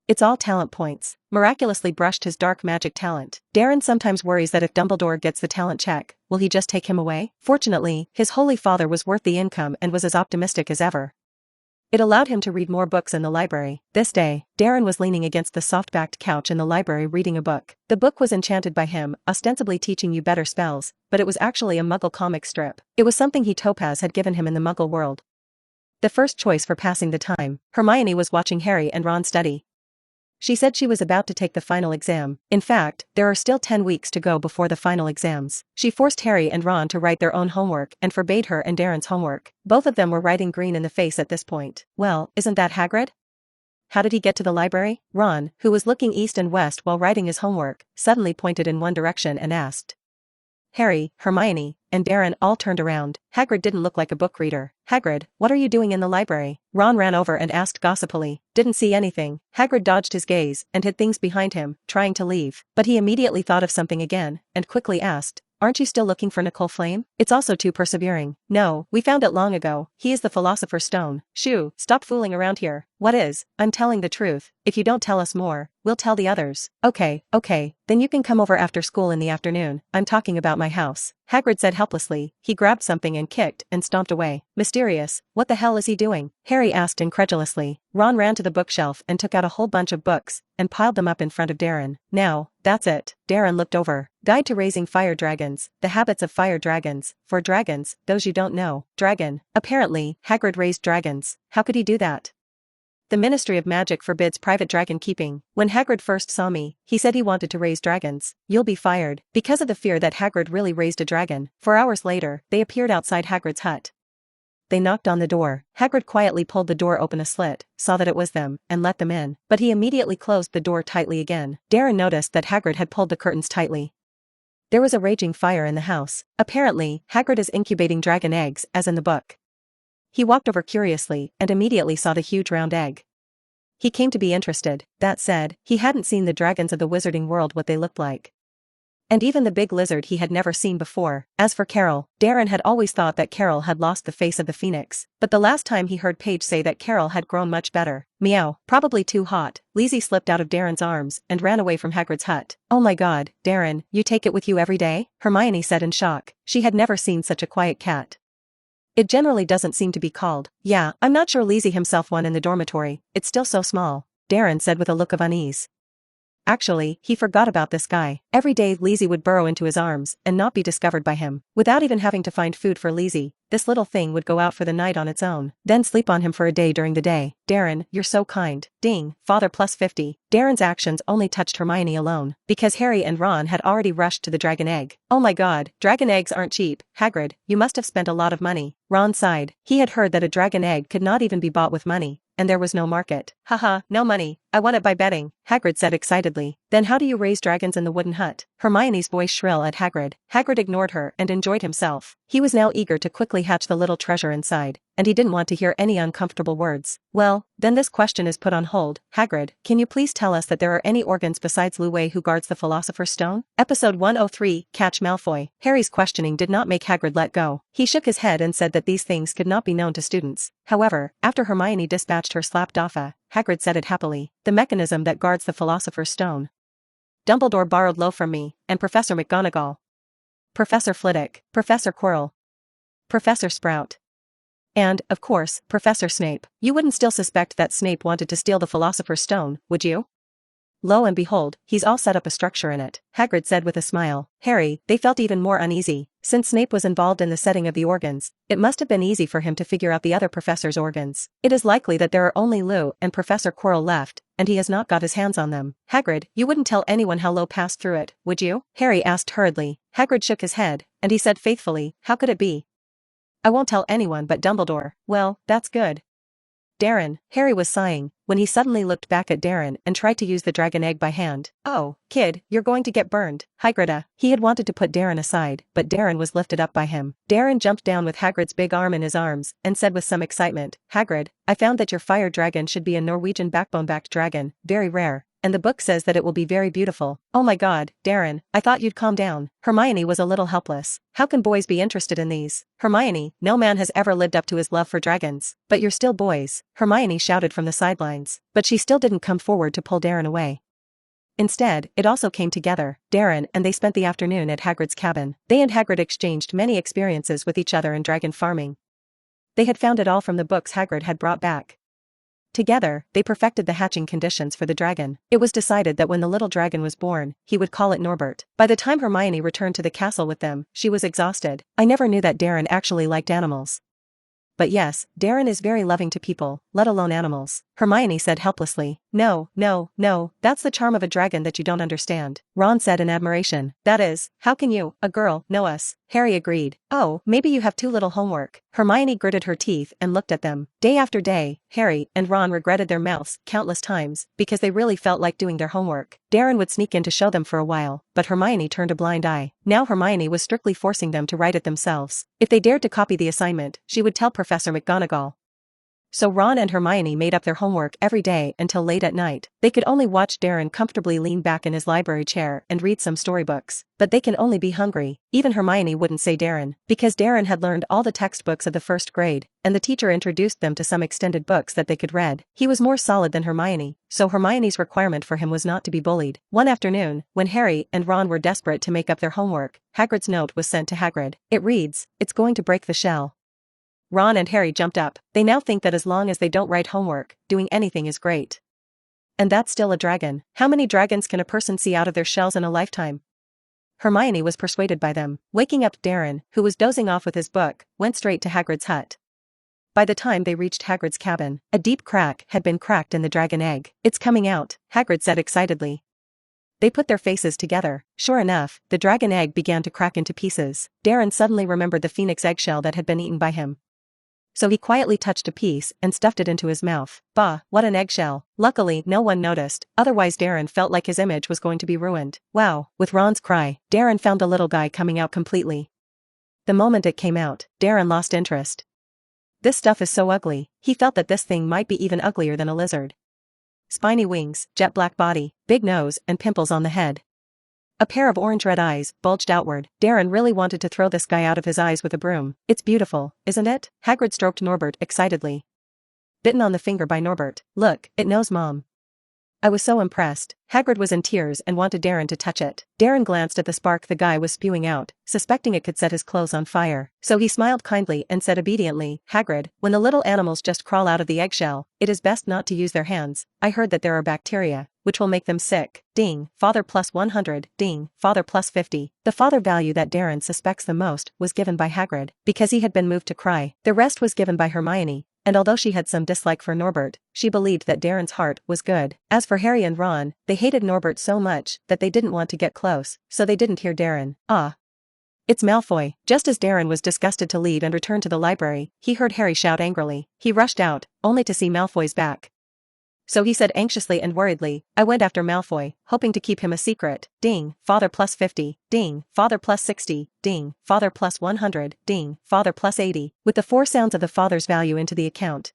A: It's all talent points. Miraculously brushed his dark magic talent. Darren sometimes worries that if Dumbledore gets the talent check, will he just take him away? Fortunately, his Holy Father was worth the income and was as optimistic as ever. It allowed him to read more books in the library. This day, Darren was leaning against the soft-backed couch in the library reading a book. The book was enchanted by him, ostensibly teaching you better spells, but it was actually a Muggle comic strip. It was something Topaz had given him in the Muggle world. The first choice for passing the time. Hermione was watching Harry and Ron study. She said she was about to take the final exam. In fact, there are still 10 weeks to go before the final exams. She forced Harry and Ron to write their own homework and forbade her and Darren's homework. Both of them were writing green in the face at this point. Well, isn't that Hagrid? How did he get to the library? Ron, who was looking east and west while writing his homework, suddenly pointed in one direction and asked. Harry, Hermione, and Darren all turned around. Hagrid didn't look like a book reader. Hagrid, what are you doing in the library? Ron ran over and asked gossipily. Didn't see anything. Hagrid dodged his gaze and hid things behind him, trying to leave. But he immediately thought of something again, and quickly asked, aren't you still looking for Nicole Flame? It's also too persevering. No, we found it long ago. He is the Philosopher's Stone. Shoo, stop fooling around here. What is? I'm telling the truth. If you don't tell us more, we'll tell the others. Okay, then you can come over after school in the afternoon. I'm talking about my house. Hagrid said helplessly. He grabbed something and kicked and stomped away. Mysterious, what the hell is he doing? Harry asked incredulously. Ron ran to the bookshelf and took out a whole bunch of books and piled them up in front of Darren. Now, that's it. Darren looked over. Guide to Raising Fire Dragons, The Habits of Fire Dragons, for dragons, those you don't know. Dragon. Apparently, Hagrid raised dragons. How could he do that? The Ministry of Magic forbids private dragon keeping. When Hagrid first saw me, he said he wanted to raise dragons. You'll be fired. Because of the fear that Hagrid really raised a dragon. 4 hours later, they appeared outside Hagrid's hut. They knocked on the door. Hagrid quietly pulled the door open a slit, saw that it was them, and let them in. But he immediately closed the door tightly again. Darren noticed that Hagrid had pulled the curtains tightly. There was a raging fire in the house. Apparently, Hagrid is incubating dragon eggs, as in the book. He walked over curiously and immediately saw the huge round egg. He came to be interested. That said, he hadn't seen the dragons of the wizarding world what they looked like. And even the big lizard he had never seen before. As for Carol, Darren had always thought that Carol had lost the face of the phoenix. But the last time he heard Paige say that Carol had grown much better. Meow. Probably too hot. Lizzie slipped out of Darren's arms and ran away from Hagrid's hut. Oh my god, Darren, you take it with you every day? Hermione said in shock. She had never seen such a quiet cat. It generally doesn't seem to be called. Yeah, I'm not sure Lizzie himself won in the dormitory. It's still so small. Darren said with a look of unease. Actually, he forgot about this guy. Every day Lizzie would burrow into his arms and not be discovered by him. Without even having to find food for Lizzie, this little thing would go out for the night on its own, then sleep on him for a day during the day. Darren, you're so kind. Ding, father plus 50. Darren's actions only touched Hermione alone, because Harry and Ron had already rushed to the dragon egg. Oh my god, dragon eggs aren't cheap. Hagrid, you must have spent a lot of money. Ron sighed. He had heard that a dragon egg could not even be bought with money. And there was no market. Haha, no money. I won it by betting, Hagrid said excitedly. Then how do you raise dragons in the wooden hut? Hermione's voice shrill at Hagrid. Hagrid ignored her and enjoyed himself. He was now eager to quickly hatch the little treasure inside, and he didn't want to hear any uncomfortable words. Well, then this question is put on hold. Hagrid, can you please tell us that there are any organs besides Luwei who guards the Philosopher's Stone? Episode 103, Catch Malfoy. Harry's questioning did not make Hagrid let go. He shook his head and said that these things could not be known to students. However, after Hermione dispatched her slapdaffa, Hagrid said it happily. The mechanism that guards the Philosopher's Stone. Dumbledore borrowed Low from me, and Professor McGonagall. Professor Flitwick, Professor Quirrell. Professor Sprout. And, of course, Professor Snape. You wouldn't still suspect that Snape wanted to steal the Philosopher's Stone, would you? Lo and behold, he's all set up a structure in it, Hagrid said with a smile. Harry, they felt even more uneasy. Since Snape was involved in the setting of the organs, it must have been easy for him to figure out the other professor's organs. It is likely that there are only Lou and Professor Quirrell left, and he has not got his hands on them. Hagrid, you wouldn't tell anyone how Lo passed through it, would you? Harry asked hurriedly. Hagrid shook his head, and he said faithfully, how could it be? I won't tell anyone but Dumbledore. Well, that's good. Darren, Harry was sighing, when he suddenly looked back at Darren and tried to use the dragon egg by hand. Oh, kid, you're going to get burned. Hagrid. He had wanted to put Darren aside, but Darren was lifted up by him. Darren jumped down with Hagrid's big arm in his arms and said with some excitement, Hagrid, I found that your fire dragon should be a Norwegian backbone-backed dragon, very rare, and the book says that it will be very beautiful. Oh my god, Darren, I thought you'd calm down. Hermione was a little helpless. How can boys be interested in these? Hermione, no man has ever lived up to his love for dragons. But you're still boys, Hermione shouted from the sidelines. But she still didn't come forward to pull Darren away. Instead, it also came together. Darren and they spent the afternoon at Hagrid's cabin. They and Hagrid exchanged many experiences with each other in dragon farming. They had found it all from the books Hagrid had brought back. Together, they perfected the hatching conditions for the dragon. It was decided that when the little dragon was born, he would call it Norbert. By the time Hermione returned to the castle with them, she was exhausted. I never knew that Darren actually liked animals. But yes, Darren is very loving to people, let alone animals, Hermione said helplessly. No, that's the charm of a dragon that you don't understand, Ron said in admiration. That is, how can you, a girl, know us? Harry agreed. Oh, maybe you have too little homework. Hermione gritted her teeth and looked at them. Day after day, Harry and Ron regretted their mouths countless times because they really felt like doing their homework. Darren would sneak in to show them for a while, but Hermione turned a blind eye. Now Hermione was strictly forcing them to write it themselves. If they dared to copy the assignment, she would tell Professor McGonagall. So Ron and Hermione made up their homework every day until late at night. They could only watch Darren comfortably lean back in his library chair and read some storybooks. But they can only be hungry. Even Hermione wouldn't say Darren, because Darren had learned all the textbooks of the first grade, and the teacher introduced them to some extended books that they could read. He was more solid than Hermione, so Hermione's requirement for him was not to be bullied. One afternoon, when Harry and Ron were desperate to make up their homework, Hagrid's note was sent to Hagrid. It reads, "It's going to break the shell." Ron and Harry jumped up. They now think that as long as they don't write homework, doing anything is great. And that's still a dragon. How many dragons can a person see out of their shells in a lifetime? Hermione was persuaded by them. Waking up Darren, who was dozing off with his book, went straight to Hagrid's hut. By the time they reached Hagrid's cabin, a deep crack had been cracked in the dragon egg. It's coming out, Hagrid said excitedly. They put their faces together. Sure enough, the dragon egg began to crack into pieces. Darren suddenly remembered the phoenix eggshell that had been eaten by him. So he quietly touched a piece and stuffed it into his mouth. Bah, what an eggshell. Luckily, no one noticed, otherwise Darren felt like his image was going to be ruined. Wow, with Ron's cry, Darren found the little guy coming out completely. The moment it came out, Darren lost interest. This stuff is so ugly. He felt that this thing might be even uglier than a lizard. Spiny wings, jet black body, big nose, and pimples on the head. A pair of orange-red eyes bulged outward. Darren really wanted to throw this guy out of his eyes with a broom. It's beautiful, isn't it? Hagrid stroked Norbert excitedly. Bitten on the finger by Norbert. Look, it knows Mom. I was so impressed. Hagrid was in tears and wanted Darren to touch it. Darren glanced at the spark the guy was spewing out, suspecting it could set his clothes on fire. So he smiled kindly and said obediently, Hagrid, when the little animals just crawl out of the eggshell, it is best not to use their hands. I heard that there are bacteria, which will make them sick. Ding, father plus 100, ding, father plus 50. The father value that Darren suspects the most was given by Hagrid, because he had been moved to cry. The rest was given by Hermione. And although she had some dislike for Norbert, she believed that Darren's heart was good. As for Harry and Ron, they hated Norbert so much that they didn't want to get close, so they didn't hear Darren. Ah. It's Malfoy. Just as Darren was disgusted to leave and return to the library, he heard Harry shout angrily. He rushed out, only to see Malfoy's back. So he said anxiously and worriedly, I went after Malfoy, hoping to keep him a secret. Ding, father plus 50, ding, father plus 60, ding, father plus 100, ding, father plus 80, with the 4 sounds of the father's value into the account.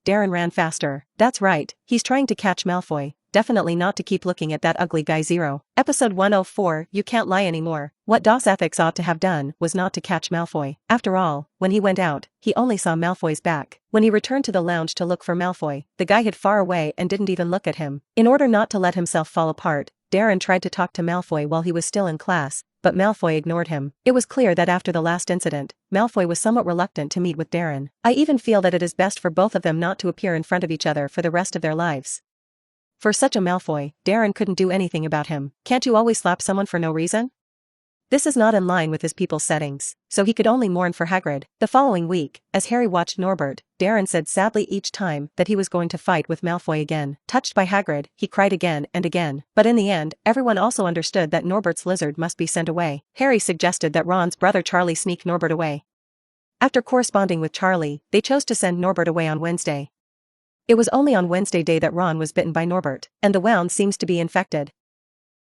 A: Darren ran faster. That's right, he's trying to catch Malfoy. Definitely not to keep looking at that ugly guy Zero. Episode 104, You Can't Lie Anymore. What DOS Ethics ought to have done was not to catch Malfoy. After all, when he went out, he only saw Malfoy's back. When he returned to the lounge to look for Malfoy, the guy hid far away and didn't even look at him. In order not to let himself fall apart, Darren tried to talk to Malfoy while he was still in class, but Malfoy ignored him. It was clear that after the last incident, Malfoy was somewhat reluctant to meet with Darren. I even feel that it is best for both of them not to appear in front of each other for the rest of their lives. For such a Malfoy, Darren couldn't do anything about him. Can't you always slap someone for no reason? This is not in line with his people's settings, so he could only mourn for Hagrid. The following week, as Harry watched Norbert, Darren said sadly each time that he was going to fight with Malfoy again. Touched by Hagrid, he cried again and again. But in the end, everyone also understood that Norbert's lizard must be sent away. Harry suggested that Ron's brother Charlie sneak Norbert away. After corresponding with Charlie, they chose to send Norbert away on Wednesday. It was only on Wednesday day that Ron was bitten by Norbert, and the wound seems to be infected.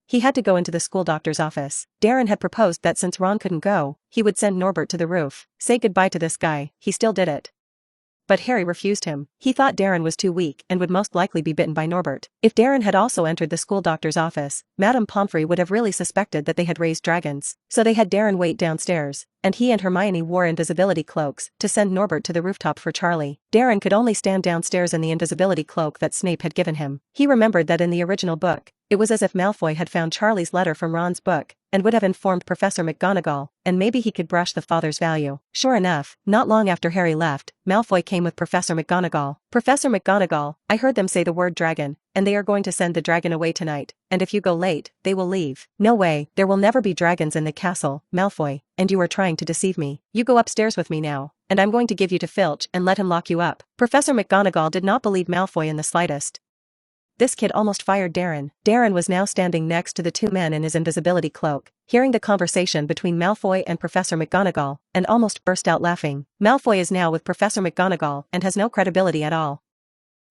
A: He had to go into the school doctor's office. Darren had proposed that since Ron couldn't go, he would send Norbert to the roof. Say goodbye to this guy. He still did it. but Harry refused him. He thought Darren was too weak and would most likely be bitten by Norbert. If Darren had also entered the school doctor's office, Madame Pomfrey would have really suspected that they had raised dragons. So they had Darren wait downstairs, and he and Hermione wore invisibility cloaks to send Norbert to the rooftop for Charlie. Darren could only stand downstairs in the invisibility cloak that Snape had given him. He remembered that in the original book, it was as if Malfoy had found Charlie's letter from Ron's book, and would have informed Professor McGonagall, and maybe he could brush the father's value. Sure enough, not long after Harry left, Malfoy came with Professor McGonagall. Professor McGonagall, I heard them say the word dragon, and they are going to send the dragon away tonight, and if you go late, they will leave. No way, there will never be dragons in the castle, Malfoy, and you are trying to deceive me. You go upstairs with me now, and I'm going to give you to Filch and let him lock you up. Professor McGonagall did not believe Malfoy in the slightest. This kid almost fired Darren. Darren was now standing next to the two men in his invisibility cloak, hearing the conversation between Malfoy and Professor McGonagall, and almost burst out laughing. Malfoy is now with Professor McGonagall and has no credibility at all.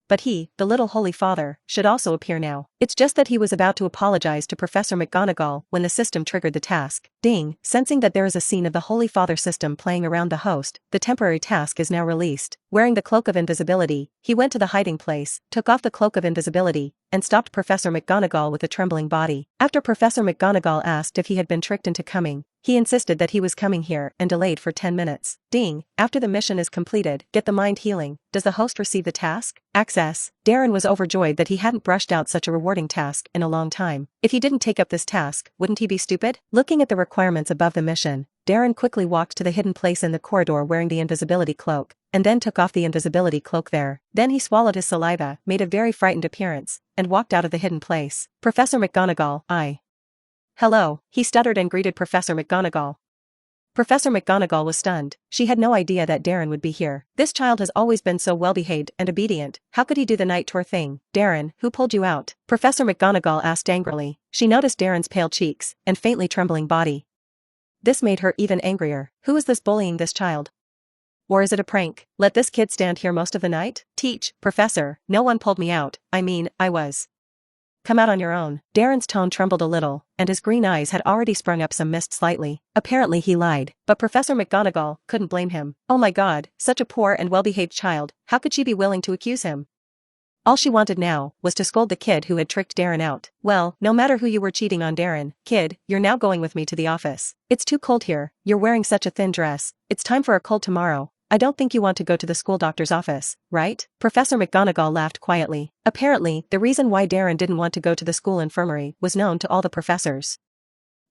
A: But he, the little Holy Father, should also appear now. It's just that he was about to apologize to Professor McGonagall when the system triggered the task. Ding, sensing that there is a scene of the Holy Father system playing around the host, the temporary task is now released. Wearing the cloak of invisibility, he went to the hiding place, took off the cloak of invisibility, and stopped Professor McGonagall with a trembling body. After Professor McGonagall asked if he had been tricked into coming, he insisted that he was coming here and delayed for 10 minutes. Ding, after the mission is completed, get the mind healing. Does the host receive the task? Access. Darren was overjoyed that he hadn't brushed out such a rewarding task in a long time. If he didn't take up this task, wouldn't he be stupid? Looking at the requirements above the mission, Darren quickly walked to the hidden place in the corridor wearing the invisibility cloak, and then took off the invisibility cloak there. Then he swallowed his saliva, made a very frightened appearance, and walked out of the hidden place. Professor McGonagall, Hello, he stuttered and greeted Professor McGonagall. Professor McGonagall was stunned. She had no idea that Darren would be here. This child has always been so well-behaved and obedient. How could he do the night tour thing? Darren, who pulled you out? Professor McGonagall asked angrily. She noticed Darren's pale cheeks and faintly trembling body. This made her even angrier. Who is this bullying this child? Or is it a prank? Let this kid stand here most of the night? Teach, Professor, no one pulled me out. I was. Come out on your own. Darren's tone trembled a little, and his green eyes had already sprung up some mist slightly. Apparently he lied, but Professor McGonagall couldn't blame him. Oh my god, such a poor and well-behaved child, how could she be willing to accuse him? All she wanted now was to scold the kid who had tricked Darren out. Well, no matter who you were cheating on Darren, kid, you're now going with me to the office. It's too cold here, you're wearing such a thin dress, it's time for a cold tomorrow. I don't think you want to go to the school doctor's office, right? Professor McGonagall laughed quietly. Apparently, the reason why Darren didn't want to go to the school infirmary was known to all the professors.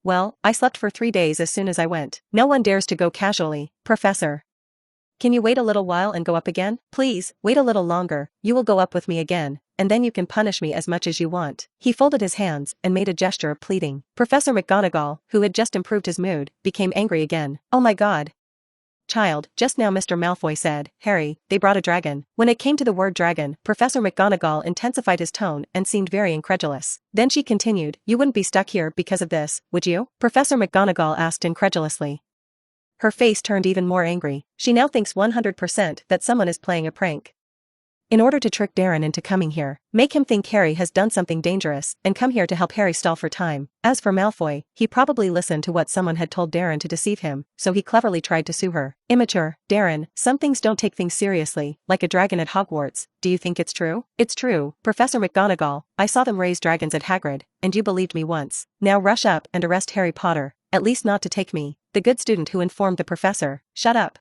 A: Well, I slept for 3 days as soon as I went. No one dares to go casually, Professor. Can you wait a little while and go up again? Please, wait a little longer, you will go up with me again, and then you can punish me as much as you want. He folded his hands and made a gesture of pleading. Professor McGonagall, who had just improved his mood, became angry again. Oh my god. Child, just now Mr. Malfoy said, Harry, they brought a dragon. When it came to the word dragon, Professor McGonagall intensified his tone and seemed very incredulous. Then she continued, you wouldn't be stuck here because of this, would you? Professor McGonagall asked incredulously. Her face turned even more angry. She now thinks 100% that someone is playing a prank. In order to trick Darren into coming here, make him think Harry has done something dangerous, and come here to help Harry stall for time. As for Malfoy, he probably listened to what someone had told Darren to deceive him, so he cleverly tried to sue her. Immature, Darren, some things don't take things seriously, like a dragon at Hogwarts. Do you think it's true? It's true, Professor McGonagall, I saw them raise dragons at Hagrid, and you believed me once. Now rush up and arrest Harry Potter, at least not to take me, the good student who informed the professor. Shut up.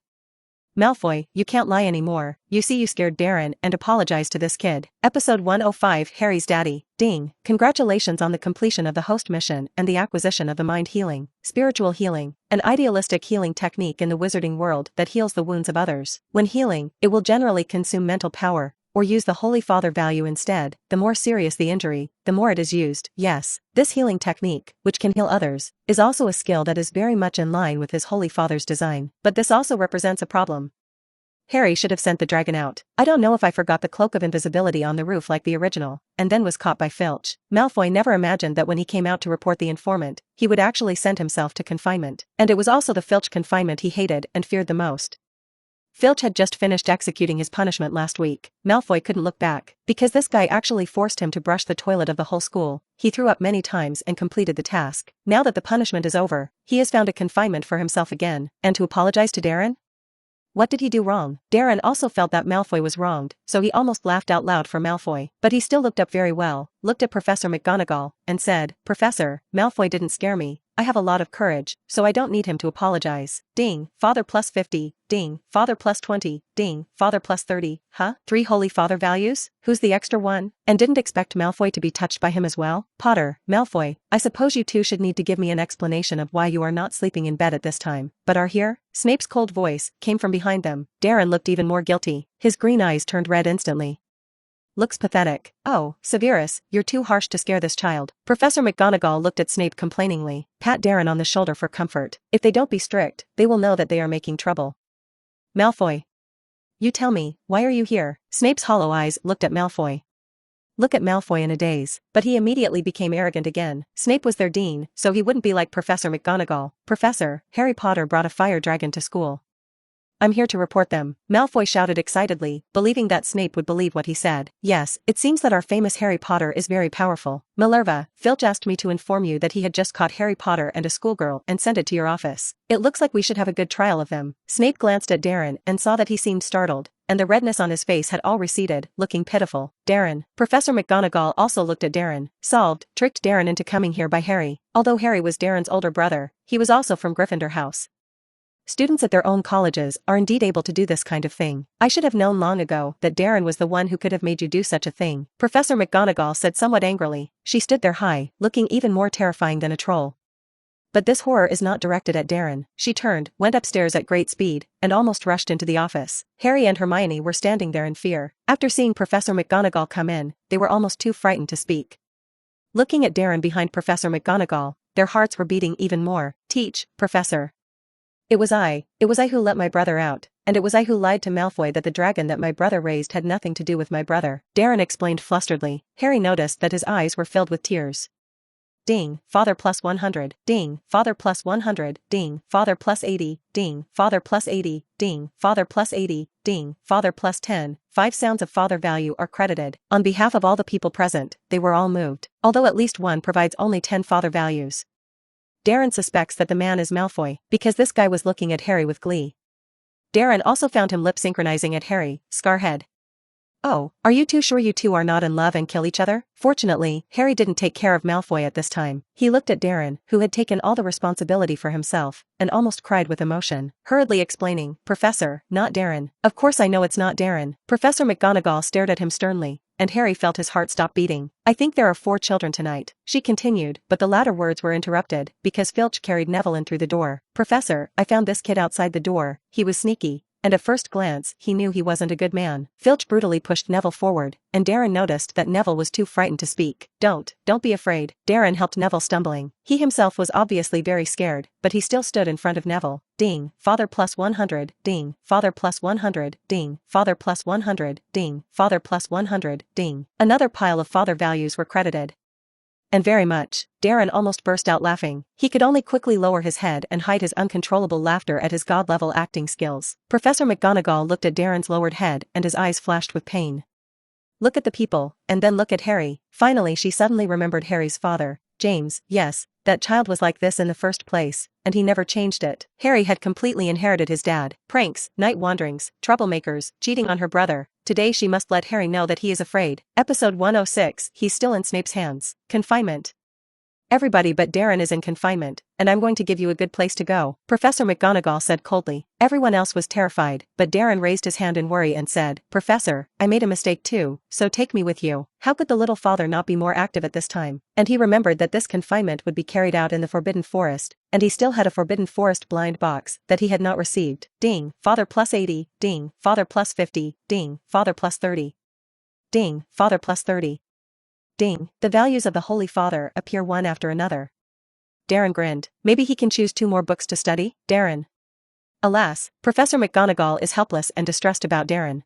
A: Malfoy, you can't lie anymore. You see you scared Darren and apologize to this kid. Episode 105 Harry's Daddy. Ding. Congratulations on the completion of the host mission and the acquisition of the mind healing, spiritual healing, an idealistic healing technique in the wizarding world that heals the wounds of others. When healing, it will generally consume mental power, or use the Holy Father value instead. The more serious the injury, the more it is used. Yes, this healing technique, which can heal others, is also a skill that is very much in line with his Holy Father's design. But this also represents a problem. Harry should have sent the dragon out. I don't know if I forgot the cloak of invisibility on the roof like the original, and then was caught by Filch. Malfoy never imagined that when he came out to report the informant, he would actually send himself to confinement. And it was also the Filch confinement he hated and feared the most. Filch had just finished executing his punishment last week. Malfoy couldn't look back, because this guy actually forced him to brush the toilet of the whole school. He threw up many times and completed the task. Now that the punishment is over, he has found a confinement for himself again, and to apologize to Darren? What did he do wrong? Darren also felt that Malfoy was wronged, so he almost laughed out loud for Malfoy. But he still looked up very well, looked at Professor McGonagall, and said, "Professor, Malfoy didn't scare me. I have a lot of courage, so I don't need him to apologize." Ding, Father plus 50, ding, Father plus 20, ding, Father plus 30, huh? 3 Holy Father values? Who's the extra one? And didn't expect Malfoy to be touched by him as well? Potter, Malfoy, I suppose you two should need to give me an explanation of why you are not sleeping in bed at this time, but are here? Snape's cold voice came from behind them. Darren looked even more guilty. His green eyes turned red instantly. Looks pathetic. Oh, Severus, you're too harsh to scare this child. Professor McGonagall looked at Snape complainingly. Pat Darren on the shoulder for comfort. If they don't be strict, they will know that they are making trouble. Malfoy. You tell me, why are you here? Snape's hollow eyes looked at Malfoy. Look at Malfoy in a daze. But he immediately became arrogant again. Snape was their dean, so he wouldn't be like Professor McGonagall. Professor, Harry Potter brought a fire dragon to school. I'm here to report them. Malfoy shouted excitedly, believing that Snape would believe what he said. Yes, it seems that our famous Harry Potter is very powerful. Minerva, Filch asked me to inform you that he had just caught Harry Potter and a schoolgirl and sent it to your office. It looks like we should have a good trial of them. Snape glanced at Darren and saw that he seemed startled, and the redness on his face had all receded, looking pitiful. Darren. Professor McGonagall also looked at Darren. Solved, tricked Darren into coming here by Harry. Although Harry was Darren's older brother, he was also from Gryffindor House. Students at their own colleges are indeed able to do this kind of thing. I should have known long ago that Darren was the one who could have made you do such a thing, Professor McGonagall said somewhat angrily. She stood there high, looking even more terrifying than a troll. But this horror is not directed at Darren. She turned, went upstairs at great speed, and almost rushed into the office. Harry and Hermione were standing there in fear. After seeing Professor McGonagall come in, they were almost too frightened to speak. Looking at Darren behind Professor McGonagall, their hearts were beating even more. Teach, Professor. It was I who let my brother out, and it was I who lied to Malfoy that the dragon that my brother raised had nothing to do with my brother, Darren explained flusteredly. Harry noticed that his eyes were filled with tears. Ding, Father plus 100, ding, Father plus 100, ding, Father plus 80, ding, Father plus 80, ding, Father plus 80, ding, Father plus 10, 5 sounds of Father value are credited. On behalf of all the people present, they were all moved, although at least one provides only 10 Father values. Darren suspects that the man is Malfoy, because this guy was looking at Harry with glee. Darren also found him lip-synchronizing at Harry, Scarhead. Oh, are you two sure you two are not in love and kill each other? Fortunately, Harry didn't take care of Malfoy at this time. He looked at Darren, who had taken all the responsibility for himself, and almost cried with emotion, hurriedly explaining, Professor, not Darren. Of course I know it's not Darren. Professor McGonagall stared at him sternly, and Harry felt his heart stop beating. I think there are 4 children tonight, she continued, but the latter words were interrupted, because Filch carried Neville in through the door. Professor, I found this kid outside the door. He was sneaky, and at first glance, he knew he wasn't a good man. Filch brutally pushed Neville forward, and Darren noticed that Neville was too frightened to speak. Don't be afraid. Darren helped Neville stumbling. He himself was obviously very scared, but he still stood in front of Neville. Ding, Father plus 100, ding, Father plus 100, ding, Father plus 100, ding, Father plus 100, ding. Another pile of Father values were credited. And very much. Darren almost burst out laughing. He could only quickly lower his head and hide his uncontrollable laughter at his god-level acting skills. Professor McGonagall looked at Darren's lowered head and his eyes flashed with pain. Look at the people, and then look at Harry. Finally she suddenly remembered Harry's father, James. Yes, that child was like this in the first place, and he never changed it. Harry had completely inherited his dad. Pranks, night wanderings, troublemakers, cheating on her brother. Today she must let Harry know that he is afraid. Episode 106, he's still in Snape's hands. Confinement. Everybody but Darren is in confinement, and I'm going to give you a good place to go, Professor McGonagall said coldly. Everyone else was terrified, but Darren raised his hand in worry and said, Professor, I made a mistake too, so take me with you. How could the little father not be more active at this time? And he remembered that this confinement would be carried out in the Forbidden Forest, and he still had a Forbidden Forest blind box that he had not received. Ding, Father plus 80, ding, Father plus 50, ding, Father plus 30. Ding, Father plus 30. Ding, the values of the Holy Father appear one after another. Darren grinned. Maybe he can choose 2 more books to study? Darren. Alas, Professor McGonagall is helpless and distressed about Darren.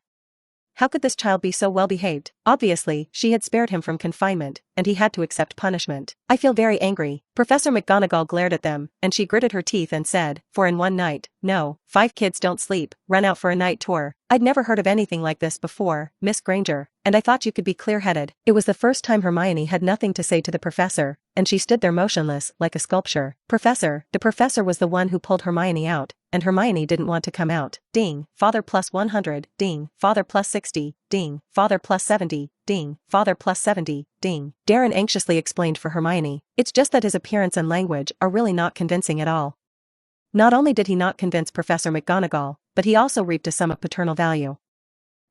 A: How could this child be so well behaved? Obviously, she had spared him from confinement, and he had to accept punishment. I feel very angry. Professor McGonagall glared at them, and she gritted her teeth and said, for in one night, no, 5 kids don't sleep, run out for a night tour. I'd never heard of anything like this before, Miss Granger. and I thought you could be clear-headed. It was the first time Hermione had nothing to say to the professor, and she stood there motionless, like a sculpture. Professor, the professor was the one who pulled Hermione out, and Hermione didn't want to come out. Ding, father plus 100, ding, father plus 60, ding, father plus 70, ding, father plus 70, ding. Darren anxiously explained for Hermione, it's just that his appearance and language are really not convincing at all. Not only did he not convince Professor McGonagall, but he also reaped a sum of paternal value.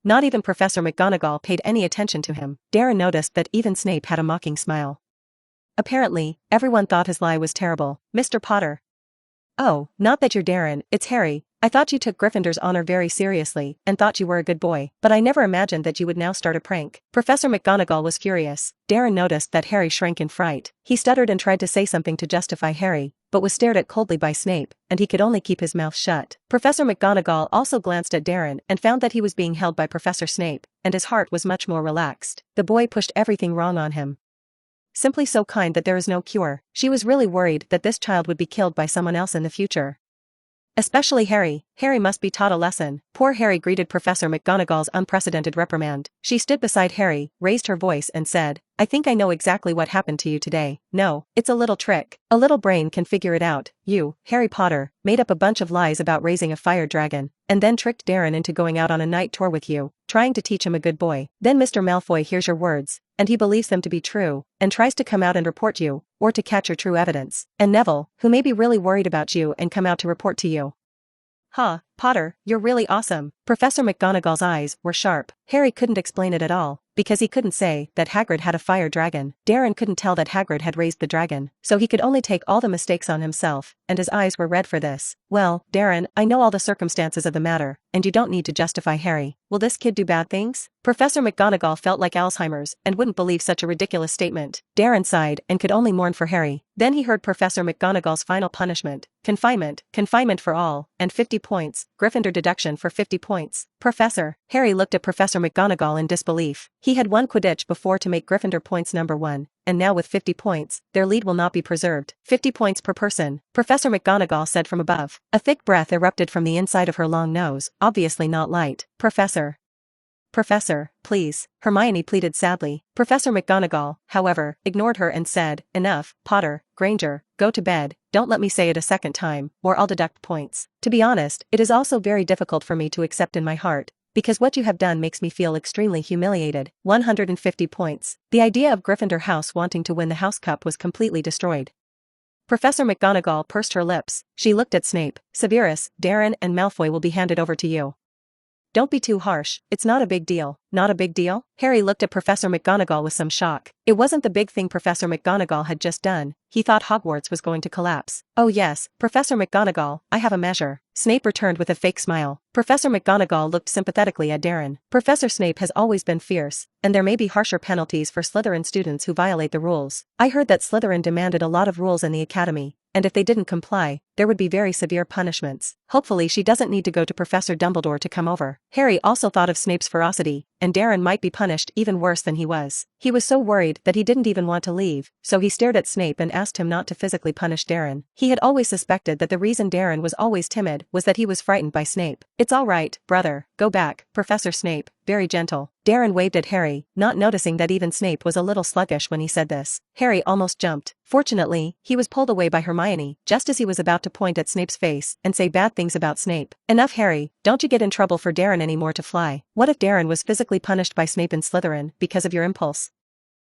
A: Not even Professor McGonagall paid any attention to him. Darren noticed that even Snape had a mocking smile. Apparently, everyone thought his lie was terrible. Mr. Potter. Oh, not that you're Darren, it's Harry. I thought you took Gryffindor's honor very seriously, and thought you were a good boy, but I never imagined that you would now start a prank. Professor McGonagall was furious. Darren noticed that Harry shrank in fright. He stuttered and tried to say something to justify Harry, but was stared at coldly by Snape, and he could only keep his mouth shut. Professor McGonagall also glanced at Darren and found that he was being held by Professor Snape, and his heart was much more relaxed. The boy pushed everything wrong on him. Simply so kind that there is no cure. She was really worried that this child would be killed by someone else in the future. Especially Harry. Harry must be taught a lesson. Poor Harry greeted Professor McGonagall's unprecedented reprimand. She stood beside Harry, raised her voice and said, I think I know exactly what happened to you today. No, it's a little trick. A little brain can figure it out. You, Harry Potter, made up a bunch of lies about raising a fire dragon, and then tricked Darren into going out on a night tour with you, trying to teach him a good boy. Then Mr. Malfoy hears your words, and he believes them to be true, and tries to come out and report you, or to catch your true evidence. And Neville, who may be really worried about you and come out to report to you. Huh, Potter, you're really awesome. Professor McGonagall's eyes were sharp. Harry couldn't explain it at all, because he couldn't say that Hagrid had a fire dragon. Darren couldn't tell that Hagrid had raised the dragon, so he could only take all the mistakes on himself, and his eyes were red for this. Well, Darren, I know all the circumstances of the matter, and you don't need to justify Harry. Will this kid do bad things? Professor McGonagall felt like Alzheimer's and wouldn't believe such a ridiculous statement. Darren sighed and could only mourn for Harry. Then he heard Professor McGonagall's final punishment. Confinement for all, and 50 points, Gryffindor deduction for 50 points. Professor. Harry looked at Professor McGonagall in disbelief. He had won Quidditch before to make Gryffindor points number 1, and now with 50 points, their lead will not be preserved. 50 points per person, Professor McGonagall said from above. A thick breath erupted from the inside of her long nose, obviously not light. Professor, please, Hermione pleaded sadly. Professor McGonagall, however, ignored her and said, enough, Potter, Granger, go to bed, don't let me say it a second time, or I'll deduct points. To be honest, it is also very difficult for me to accept in my heart, because what you have done makes me feel extremely humiliated. 150 points. The idea of Gryffindor House wanting to win the House Cup was completely destroyed. Professor McGonagall pursed her lips. She looked at Snape. Severus, Darren and Malfoy will be handed over to you. Don't be too harsh, it's not a big deal. Not a big deal? Harry looked at Professor McGonagall with some shock. It wasn't the big thing Professor McGonagall had just done. He thought Hogwarts was going to collapse. Oh yes, Professor McGonagall, I have a measure. Snape returned with a fake smile. Professor McGonagall looked sympathetically at Darren. Professor Snape has always been fierce, and there may be harsher penalties for Slytherin students who violate the rules. I heard that Slytherin demanded a lot of rules in the academy, and if they didn't comply, there would be very severe punishments. Hopefully she doesn't need to go to Professor Dumbledore to come over. Harry also thought of Snape's ferocity, and Darren might be punished even worse than he was. He was so worried that he didn't even want to leave, so he stared at Snape and asked him not to physically punish Darren. He had always suspected that the reason Darren was always timid was that he was frightened by Snape. It's all right, brother, go back, Professor Snape, very gentle. Darren waved at Harry, not noticing that even Snape was a little sluggish when he said this. Harry almost jumped. Fortunately, he was pulled away by Hermione, just as he was about to point at Snape's face and say bad things about Snape. Enough, Harry, don't you get in trouble for Darren anymore to fly. What if Darren was physically punished by Snape in Slytherin because of your impulse?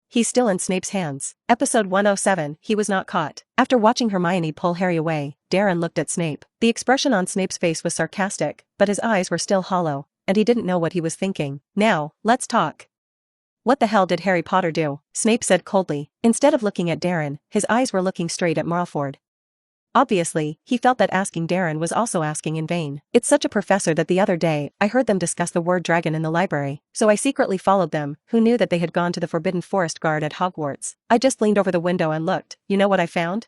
A: He's still in Snape's hands. Episode 107, he was not caught. After watching Hermione pull Harry away, Darren looked at Snape. The expression on Snape's face was sarcastic, but his eyes were still hollow, and he didn't know what he was thinking. Now, let's talk. What the hell did Harry Potter do? Snape said coldly. Instead of looking at Darren, his eyes were looking straight at Malfoy. Obviously, he felt that asking Darren was also asking in vain. It's such a professor that the other day, I heard them discuss the word dragon in the library, so I secretly followed them, who knew that they had gone to the Forbidden Forest guard at Hogwarts. I just leaned over the window and looked. You know what I found?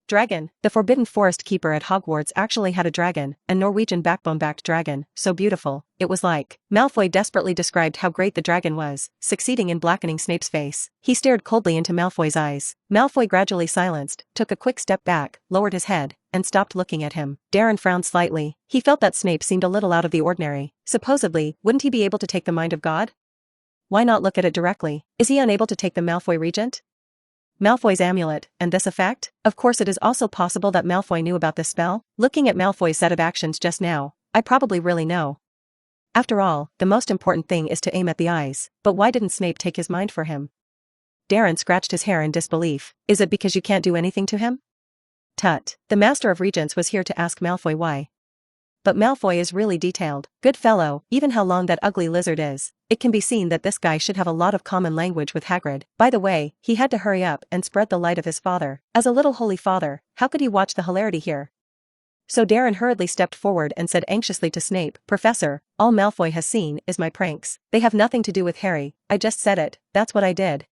A: Dragon. The Forbidden Forest keeper at Hogwarts actually had a dragon, a Norwegian backbone-backed dragon, so beautiful, it was like. Malfoy desperately described how great the dragon was, succeeding in blackening Snape's face. He stared coldly into Malfoy's eyes. Malfoy gradually silenced, took a quick step back, lowered his head, and stopped looking at him. Darren frowned slightly. He felt that Snape seemed a little out of the ordinary. Supposedly, wouldn't he be able to take the mind of God? why not look at it directly? Is he unable to take the Malfoy regent? Malfoy's amulet, and this effect? Of course it is also possible that Malfoy knew about this spell. Looking at Malfoy's set of actions just now, I probably really know. After all, the most important thing is to aim at the eyes, but why didn't Snape take his mind for him? Darren scratched his hair in disbelief. Is it because you can't do anything to him? Tut. The Master of Regents was here to ask Malfoy why. But Malfoy is really detailed. Good fellow, even how long that ugly lizard is. It can be seen that this guy should have a lot of common language with Hagrid. By the way, he had to hurry up and spread the light of his father. As a little holy father, how could he watch the hilarity here? So Darren hurriedly stepped forward and said anxiously to Snape, Professor, all Malfoy has seen is my pranks. They have nothing to do with Harry. I just said it, that's what I did.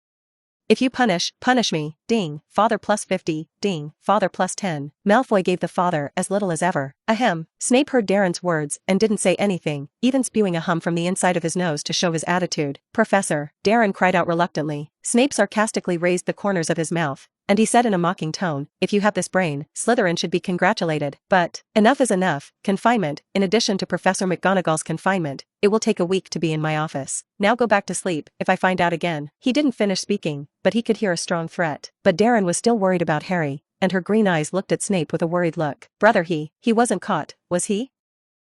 A: If you punish me, ding, father plus 50, ding, father plus 10. Malfoy gave the father as little as ever. Ahem. Snape heard Darren's words and didn't say anything, even spewing a hum from the inside of his nose to show his attitude. Professor, Darren cried out reluctantly. Snape sarcastically raised the corners of his mouth, and he said in a mocking tone, if you have this brain, Slytherin should be congratulated. But, enough is enough. Confinement, in addition to Professor McGonagall's confinement, it will take a week to be in my office. Now go back to sleep, if I find out again. He didn't finish speaking, but he could hear a strong threat. But Darren was still worried about Harry, and her green eyes looked at Snape with a worried look. Brother, he wasn't caught, was he?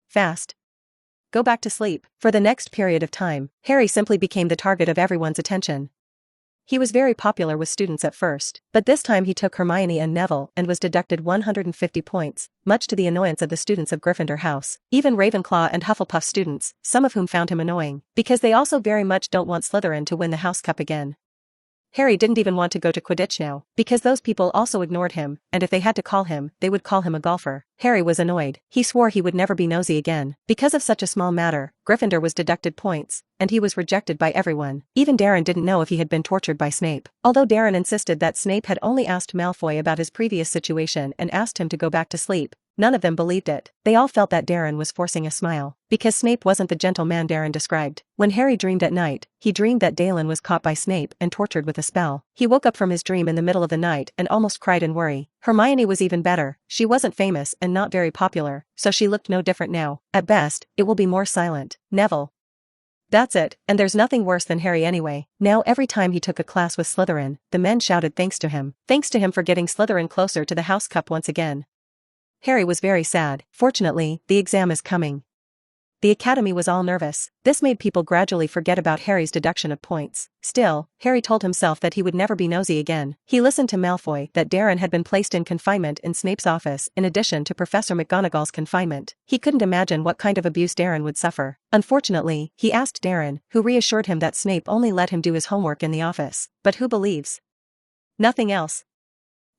A: Fast. Go back to sleep. For the next period of time, Harry simply became the target of everyone's attention. He was very popular with students at first, but this time he took Hermione and Neville and was deducted 150 points, much to the annoyance of the students of Gryffindor House. Even Ravenclaw and Hufflepuff students, some of whom found him annoying, because they also very much don't want Slytherin to win the House Cup again. Harry didn't even want to go to Quidditch now, because those people also ignored him, and if they had to call him, they would call him a golfer. Harry was annoyed. He swore he would never be nosy again. Because of such a small matter, Gryffindor was deducted points, and he was rejected by everyone. Even Darren didn't know if he had been tortured by Snape. Although Darren insisted that Snape had only asked Malfoy about his previous situation and asked him to go back to sleep, none of them believed it. They all felt that Darren was forcing a smile, because Snape wasn't the gentle man Darren described. When Harry dreamed at night, he dreamed that Dalen was caught by Snape and tortured with a spell. He woke up from his dream in the middle of the night and almost cried in worry. Hermione was even better. She wasn't famous and not very popular, so she looked no different now. At best, it will be more silent. Neville. That's it, and there's nothing worse than Harry anyway. Now every time he took a class with Slytherin, the men shouted thanks to him. Thanks to him for getting Slytherin closer to the House Cup once again. Harry was very sad. Fortunately, the exam is coming. The academy was all nervous. This made people gradually forget about Harry's deduction of points. Still, Harry told himself that he would never be nosy again. He listened to Malfoy that Darren had been placed in confinement in Snape's office in addition to Professor McGonagall's confinement. He couldn't imagine what kind of abuse Darren would suffer. Unfortunately, he asked Darren, who reassured him that Snape only let him do his homework in the office. But who believes? Nothing else.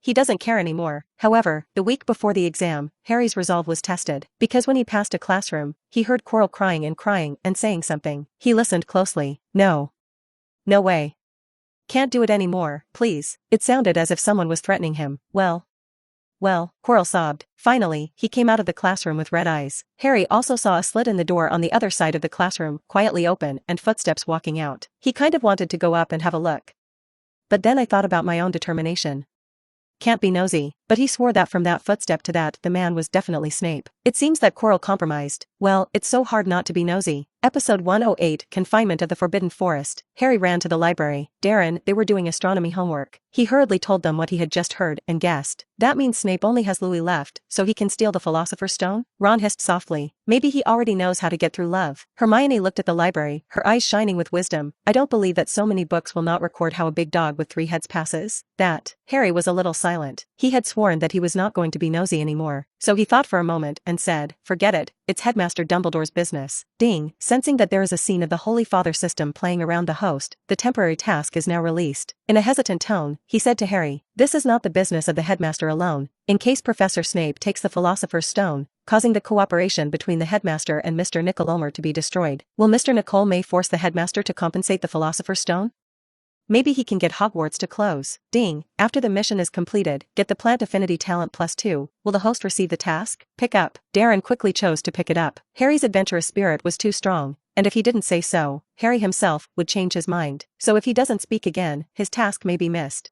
A: He doesn't care anymore. However, the week before the exam, Harry's resolve was tested, because when he passed a classroom, he heard Quirrell crying and saying something. He listened closely. No. No way. Can't do it anymore, please. It sounded as if someone was threatening him. Well, Quirrell sobbed. Finally, he came out of the classroom with red eyes. Harry also saw a slit in the door on the other side of the classroom, quietly open, and footsteps walking out. He kind of wanted to go up and have a look. But then I thought about my own determination. Can't be nosy, but he swore that from that footstep to that the man was definitely Snape. It seems that Quirrell compromised. Well, it's so hard not to be nosy. Episode 108, Confinement of the Forbidden Forest. Harry ran to the library. Darren, they were doing astronomy homework. He hurriedly told them what he had just heard and guessed. That means Snape only has Louis left, so he can steal the Philosopher's Stone? Ron hissed softly. Maybe he already knows how to get through love. Hermione looked at the library, her eyes shining with wisdom. I don't believe that so many books will not record how a big dog with 3 heads passes. Harry was a little silent. He had sworn that he was not going to be nosy anymore. So he thought for a moment and said, forget it, it's Headmaster Dumbledore's business. Ding, sensing that there is a scene of the Holy Father system playing around the host, the temporary task is now released. In a hesitant tone, he said to Harry, this is not the business of the headmaster alone. In case Professor Snape takes the Philosopher's Stone, causing the cooperation between the headmaster and Mr. Nicolomer to be destroyed, will Mr. Nicole May force the headmaster to compensate the Philosopher's Stone? Maybe he can get Hogwarts to close. Ding, after the mission is completed, get the plant affinity talent +2. Will the host receive the task? Pick up. Darren quickly chose to pick it up. Harry's adventurous spirit was too strong, and if he didn't say so, Harry himself would change his mind. So if he doesn't speak again, his task may be missed.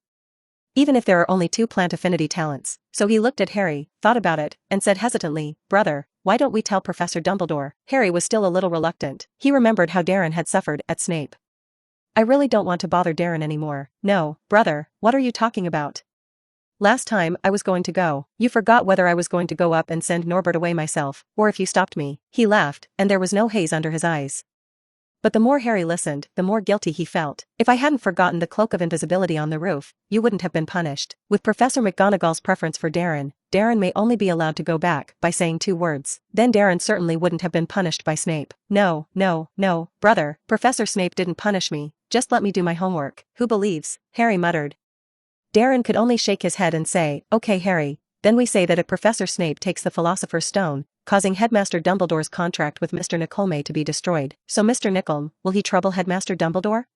A: Even if there are only 2 plant affinity talents. So he looked at Harry, thought about it, and said hesitantly, brother, why don't we tell Professor Dumbledore? Harry was still a little reluctant. He remembered how Darren had suffered at Snape. I really don't want to bother Darren anymore. No, brother, what are you talking about? Last time I was going to go, you forgot whether I was going to go up and send Norbert away myself, or if you stopped me. He laughed, and there was no haze under his eyes. But the more Harry listened, the more guilty he felt. If I hadn't forgotten the cloak of invisibility on the roof, you wouldn't have been punished. With Professor McGonagall's preference for Darren, Darren may only be allowed to go back by saying 2 words. Then Darren certainly wouldn't have been punished by Snape. No, no, no, brother, Professor Snape didn't punish me, just let me do my homework. Who believes? Harry muttered. Darren could only shake his head and say, okay Harry, then we say that if Professor Snape takes the Philosopher's Stone, causing Headmaster Dumbledore's contract with Mr. Nicholme to be destroyed. So Mr. Nicholme, will he trouble Headmaster Dumbledore?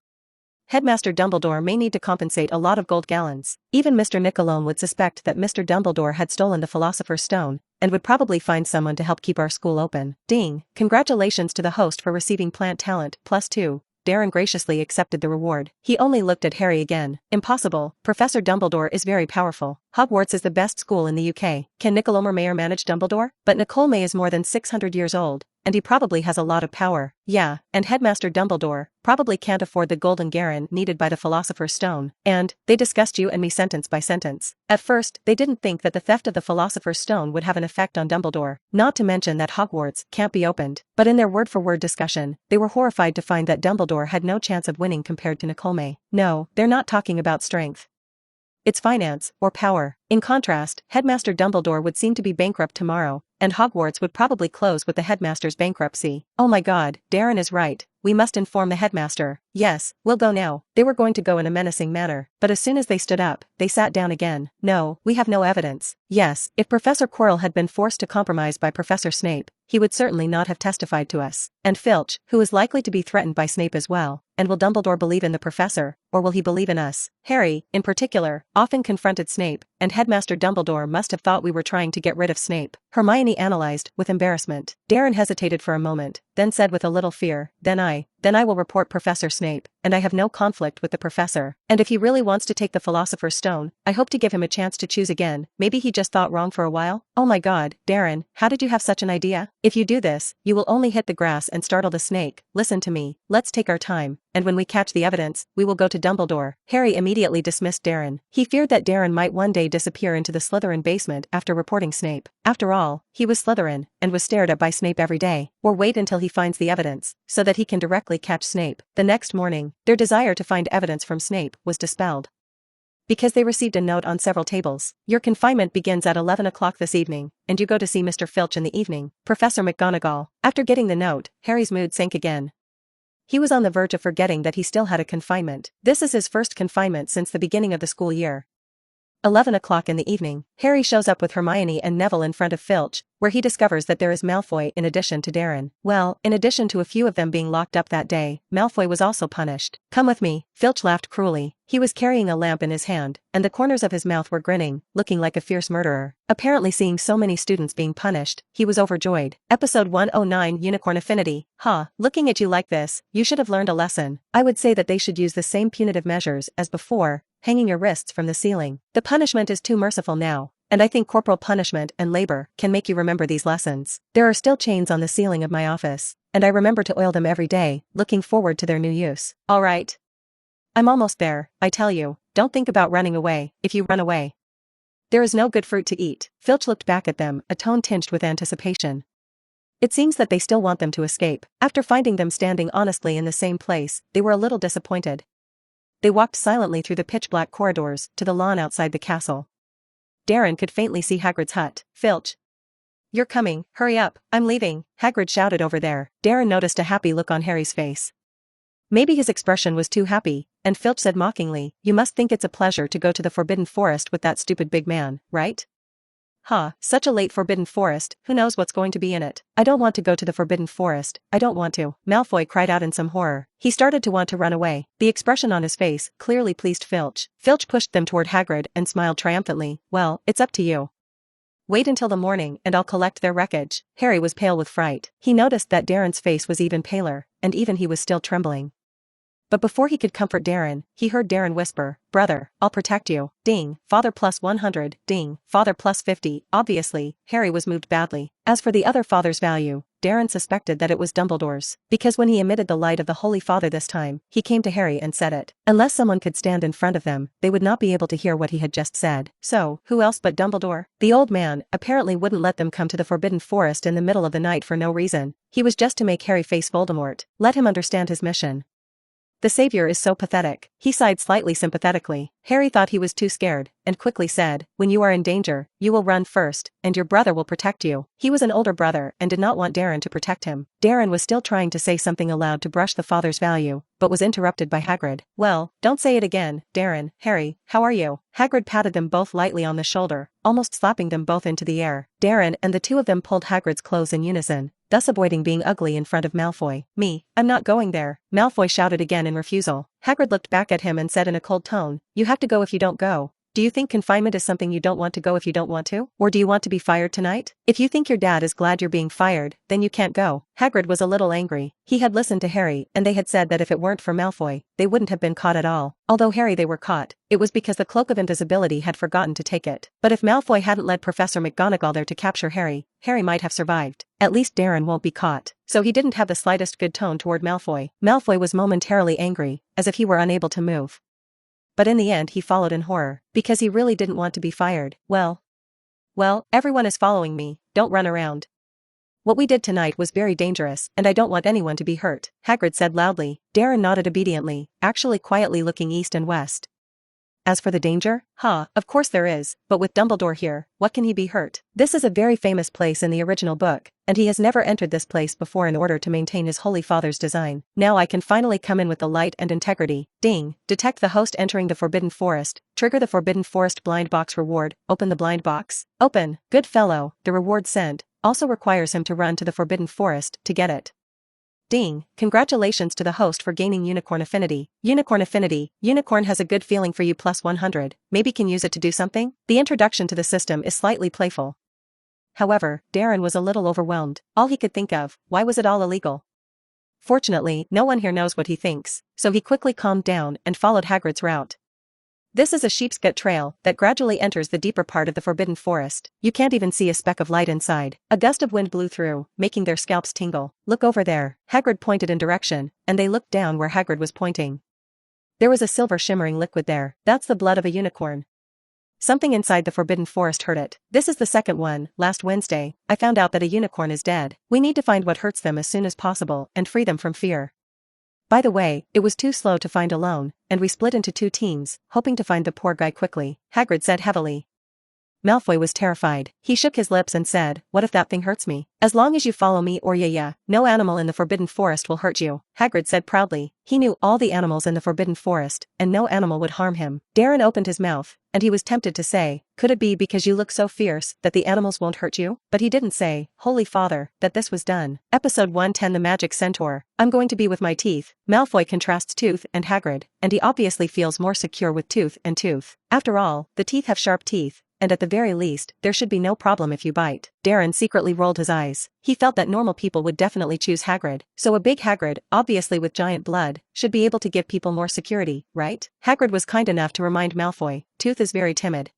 A: Headmaster Dumbledore may need to compensate a lot of gold gallons. Even Mr. Nicholme would suspect that Mr. Dumbledore had stolen the Philosopher's Stone, and would probably find someone to help keep our school open. Ding! Congratulations to the host for receiving plant talent +2. Darren graciously accepted the reward. He only looked at Harry again. Impossible, Professor Dumbledore is very powerful. Hogwarts is the best school in the UK. Can Nicholme Mayor manage Dumbledore? But Nicholme is more than 600 years old, and he probably has a lot of power. Yeah, and Headmaster Dumbledore probably can't afford the golden garron needed by the Philosopher's Stone. And they discussed you and me sentence by sentence. At first, they didn't think that the theft of the Philosopher's Stone would have an effect on Dumbledore, not to mention that Hogwarts can't be opened. But in their word-for-word discussion, they were horrified to find that Dumbledore had no chance of winning compared to Nicholme. No, they're not talking about strength. It's finance, or power. In contrast, Headmaster Dumbledore would seem to be bankrupt tomorrow, and Hogwarts would probably close with the headmaster's bankruptcy. Oh my god, Darren is right. We must inform the headmaster. Yes, we'll go now. They were going to go in a menacing manner, but as soon as they stood up, they sat down again. No, we have no evidence. Yes, if Professor Quirrell had been forced to compromise by Professor Snape, he would certainly not have testified to us. And Filch, who is likely to be threatened by Snape as well. And will Dumbledore believe in the professor, or will he believe in us? Harry, in particular, often confronted Snape, and Headmaster Dumbledore must have thought we were trying to get rid of Snape. Hermione analyzed, with embarrassment. Darren hesitated for a moment, then said with a little fear, Then I will report Professor Snape, and I have no conflict with the professor. And if he really wants to take the Philosopher's Stone, I hope to give him a chance to choose again. Maybe he just thought wrong for a while? Oh my god, Darren, how did you have such an idea? If you do this, you will only hit the grass and startle the snake. Listen to me, let's take our time, and when we catch the evidence, we will go to Dumbledore. Harry immediately dismissed Darren. He feared that Darren might one day disappear into the Slytherin basement after reporting Snape. After all, he was Slytherin, and was stared at by Snape every day. Or wait until he finds the evidence, so that he can directly catch Snape. The next morning, their desire to find evidence from Snape was dispelled, because they received a note on several tables. Your confinement begins at 11 o'clock this evening, and you go to see Mr. Filch in the evening. Professor McGonagall. After getting the note, Harry's mood sank again. He was on the verge of forgetting that he still had a confinement. This is his first confinement since the beginning of the school year. 11 o'clock in the evening, Harry shows up with Hermione and Neville in front of Filch, where he discovers that there is Malfoy in addition to Darren. Well, in addition to a few of them being locked up that day, Malfoy was also punished. Come with me, Filch laughed cruelly. He was carrying a lamp in his hand, and the corners of his mouth were grinning, looking like a fierce murderer. Apparently seeing so many students being punished, he was overjoyed. Episode 109 Unicorn Affinity. Looking at you like this, you should have learned a lesson. I would say that they should use the same punitive measures as before, hanging your wrists from the ceiling. The punishment is too merciful now, and I think corporal punishment and labor can make you remember these lessons. There are still chains on the ceiling of my office, and I remember to oil them every day, looking forward to their new use. All right. I'm almost there, I tell you. Don't think about running away. If you run away, there is no good fruit to eat. Filch looked back at them, a tone tinged with anticipation. It seems that they still want them to escape. After finding them standing honestly in the same place, they were a little disappointed. They walked silently through the pitch-black corridors to the lawn outside the castle. Darren could faintly see Hagrid's hut. Filch. You're coming, hurry up, I'm leaving, Hagrid shouted over there. Darren noticed a happy look on Harry's face. Maybe his expression was too happy, and Filch said mockingly, You must think it's a pleasure to go to the Forbidden Forest with that stupid big man, right? Such a late Forbidden Forest, who knows what's going to be in it? I don't want to go to the Forbidden Forest, I don't want to. Malfoy cried out in some horror. He started to want to run away. The expression on his face clearly pleased Filch. Filch pushed them toward Hagrid and smiled triumphantly. Well, it's up to you. Wait until the morning and I'll collect their wreckage. Harry was pale with fright. He noticed that Darren's face was even paler, and even he was still trembling. But before he could comfort Darren, he heard Darren whisper, Brother, I'll protect you. Ding, father plus 100, ding, father plus 50. Obviously, Harry was moved badly. As for the other father's value, Darren suspected that it was Dumbledore's, because when he emitted the light of the Holy Father this time, he came to Harry and said it. Unless someone could stand in front of them, they would not be able to hear what he had just said. So, who else but Dumbledore? The old man apparently wouldn't let them come to the Forbidden Forest in the middle of the night for no reason. He was just to make Harry face Voldemort, let him understand his mission. The savior is so pathetic. He sighed slightly sympathetically. Harry thought he was too scared, and quickly said, when you are in danger, you will run first, and your brother will protect you. He was an older brother and did not want Darren to protect him. Darren was still trying to say something aloud to brush the father's value, but was interrupted by Hagrid. Well, don't say it again, Darren. Harry, how are you? Hagrid patted them both lightly on the shoulder, almost slapping them both into the air. Darren and the two of them pulled Hagrid's clothes in unison, thus avoiding being ugly in front of Malfoy. Me, I'm not going there, Malfoy shouted again in refusal. Hagrid looked back at him and said in a cold tone, you have to go if you don't go. Do you think confinement is something you don't want to go if you don't want to? Or do you want to be fired tonight? If you think your dad is glad you're being fired, then you can't go. Hagrid was a little angry. He had listened to Harry and they had said that if it weren't for Malfoy, they wouldn't have been caught at all. Although Harry they were caught, it was because the Cloak of Invisibility had forgotten to take it. But if Malfoy hadn't led Professor McGonagall there to capture Harry, Harry might have survived. At least Darren won't be caught. So he didn't have the slightest good tone toward Malfoy. Malfoy was momentarily angry, as if he were unable to move. But in the end he followed in horror, because he really didn't want to be fired. Well, everyone is following me, don't run around. What we did tonight was very dangerous, and I don't want anyone to be hurt, Hagrid said loudly. Darren nodded obediently, actually quietly looking east and west. As for the danger? Of course there is, but with Dumbledore here, what can he be hurt? This is a very famous place in the original book, and he has never entered this place before in order to maintain his Holy Father's design. Now I can finally come in with the light and integrity. Ding. Detect the host entering the Forbidden Forest. Trigger the Forbidden Forest blind box reward. Open the blind box. Open. Good fellow. The reward sent also requires him to run to the Forbidden Forest to get it. Ding. Congratulations to the host for gaining Unicorn Affinity. Unicorn Affinity. Unicorn has a good feeling for you plus 100. Maybe can use it to do something? The introduction to the system is slightly playful. However, Darren was a little overwhelmed. All he could think of, why was it all illegal? Fortunately, no one here knows what he thinks, so he quickly calmed down and followed Hagrid's route. This is a sheepskin trail that gradually enters the deeper part of the Forbidden Forest. You can't even see a speck of light inside. A gust of wind blew through, making their scalps tingle. Look over there. Hagrid pointed in direction, and they looked down where Hagrid was pointing. There was a silver shimmering liquid there. That's the blood of a unicorn. Something inside the Forbidden Forest hurt it. This is the second one. Last Wednesday, I found out that a unicorn is dead. We need to find what hurts them as soon as possible and free them from fear. By the way, it was too slow to find alone, and we split into 2 teams, hoping to find the poor guy quickly, Hagrid said heavily. Malfoy was terrified. He shook his lips and said, what if that thing hurts me? As long as you follow me or yeah, no animal in the Forbidden Forest will hurt you, Hagrid said proudly. He knew all the animals in the Forbidden Forest, and no animal would harm him. Darren opened his mouth, and he was tempted to say, could it be because you look so fierce that the animals won't hurt you? But he didn't say, Holy Father, that this was done. Episode 110 The Magic Centaur. I'm going to be with my teeth. Malfoy contrasts Tooth and Hagrid, and he obviously feels more secure with Tooth and Tooth. After all, the teeth have sharp teeth, and at the very least, there should be no problem if you bite. Darren secretly rolled his eyes. He felt that normal people would definitely choose Hagrid, so a big Hagrid, obviously with giant blood, should be able to give people more security, right? Hagrid was kind enough to remind Malfoy, Tooth is very timid.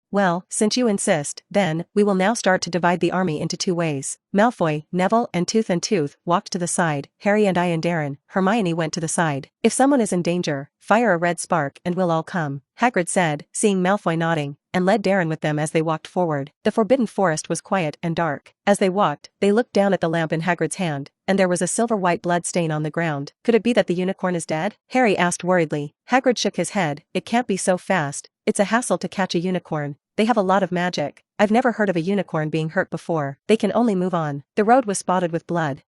A: Well, since you insist, then, we will now start to divide the army into 2 ways. Malfoy, Neville and Tooth walked to the side. Harry and I and Darren, Hermione went to the side. If someone is in danger, fire a red spark and we'll all come, Hagrid said, seeing Malfoy nodding, and led Darren with them as they walked forward. The Forbidden Forest was quiet and dark. As they walked, they looked down at the lamp in Hagrid's hand, and there was a silver-white blood stain on the ground. Could it be that the unicorn is dead? Harry asked worriedly. Hagrid shook his head. It can't be so fast. It's a hassle to catch a unicorn. They have a lot of magic. I've never heard of a unicorn being hurt before. They can only move on. The road was spotted with blood.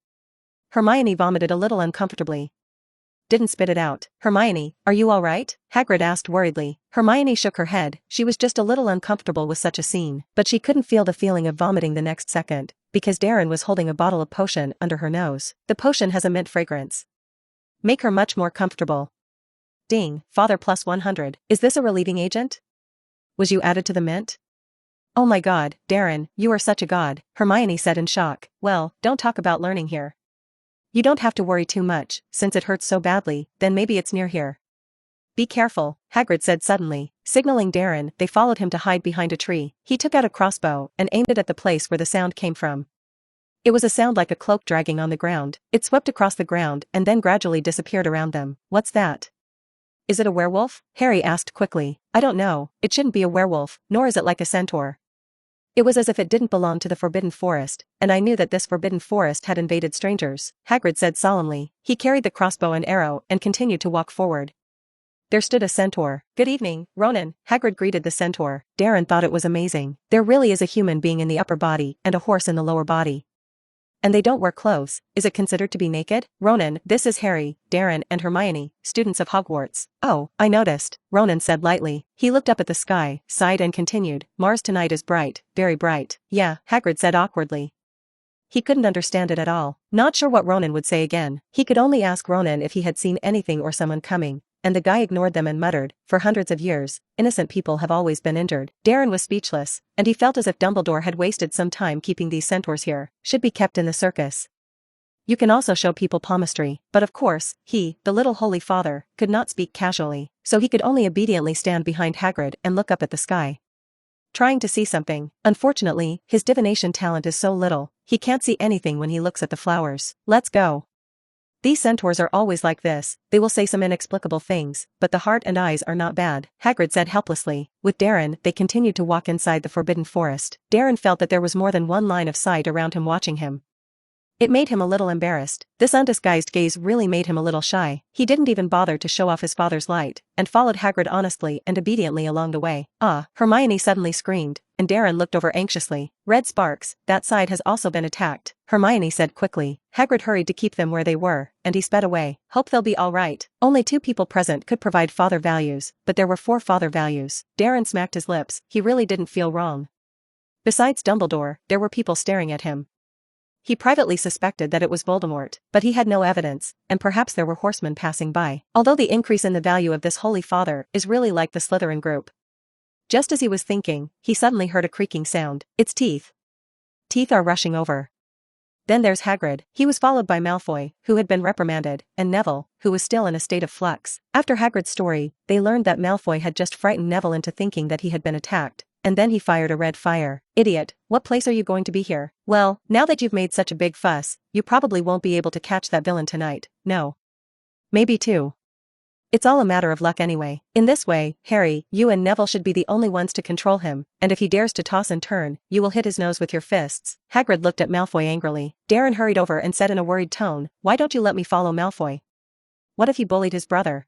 A: Hermione vomited a little uncomfortably. Didn't spit it out. Hermione, are you all right? Hagrid asked worriedly. Hermione shook her head. She was just a little uncomfortable with such a scene, but she couldn't feel the feeling of vomiting the next second, because Darren was holding a bottle of potion under her nose. The potion has a mint fragrance. Make her much more comfortable. Ding, Father plus 100. Is this a relieving agent? Was you added to the mint? Oh my god, Darren, you are such a god, Hermione said in shock. Well, don't talk about learning here. You don't have to worry too much, since it hurts so badly, then maybe it's near here. Be careful, Hagrid said suddenly. Signaling Darren, they followed him to hide behind a tree. He took out a crossbow and aimed it at the place where the sound came from. It was a sound like a cloak dragging on the ground. It swept across the ground and then gradually disappeared around them. What's that? Is it a werewolf? Harry asked quickly. I don't know, it shouldn't be a werewolf, nor is it like a centaur. It was as if it didn't belong to the Forbidden Forest, and I knew that this Forbidden Forest had invaded strangers, Hagrid said solemnly. He carried the crossbow and arrow and continued to walk forward. There stood a centaur. Good evening, Ronan, Hagrid greeted the centaur. Darren thought it was amazing. There really is a human being in the upper body and a horse in the lower body. And they don't wear clothes. Is it considered to be naked? Ronan, this is Harry, Darren and Hermione, students of Hogwarts. Oh, I noticed, Ronan said lightly. He looked up at the sky, sighed and continued. Mars tonight is bright, very bright. Yeah, Hagrid said awkwardly. He couldn't understand it at all. Not sure what Ronan would say again. He could only ask Ronan if he had seen anything or someone coming. And the guy ignored them and muttered, for hundreds of years, innocent people have always been injured. Darren was speechless, and he felt as if Dumbledore had wasted some time keeping these centaurs here. Should be kept in the circus. You can also show people palmistry, but of course, he, the little Holy Father, could not speak casually, so he could only obediently stand behind Hagrid and look up at the sky. Trying to see something. Unfortunately, his divination talent is so little, he can't see anything when he looks at the flowers. Let's go. These centaurs are always like this, they will say some inexplicable things, but the heart and eyes are not bad, Hagrid said helplessly. With Darren, they continued to walk inside the Forbidden Forest. Darren felt that there was more than one line of sight around him watching him. It made him a little embarrassed. This undisguised gaze really made him a little shy. He didn't even bother to show off his father's light, and followed Hagrid honestly and obediently along the way. Ah, Hermione suddenly screamed, and Darren looked over anxiously. Red sparks, that side has also been attacked, Hermione said quickly. Hagrid hurried to keep them where they were, and he sped away. Hope they'll be all right. Only 2 people present could provide father values, but there were 4 father values. Darren smacked his lips. He really didn't feel wrong. Besides Dumbledore, there were people staring at him. He privately suspected that it was Voldemort, but he had no evidence, and perhaps there were horsemen passing by. Although the increase in the value of this Holy Father is really like the Slytherin group. Just as he was thinking, he suddenly heard a creaking sound. It's teeth. Teeth are rushing over. Then there's Hagrid. He was followed by Malfoy, who had been reprimanded, and Neville, who was still in a state of flux. After Hagrid's story, they learned that Malfoy had just frightened Neville into thinking that he had been attacked. And then he fired a red fire. Idiot, what place are you going to be here? Well, now that you've made such a big fuss, you probably won't be able to catch that villain tonight, no. Maybe 2. It's all a matter of luck anyway. In this way, Harry, you and Neville should be the only ones to control him, and if he dares to toss and turn, you will hit his nose with your fists. Hagrid looked at Malfoy angrily. Darren hurried over and said in a worried tone, why don't you let me follow Malfoy? What if he bullied his brother?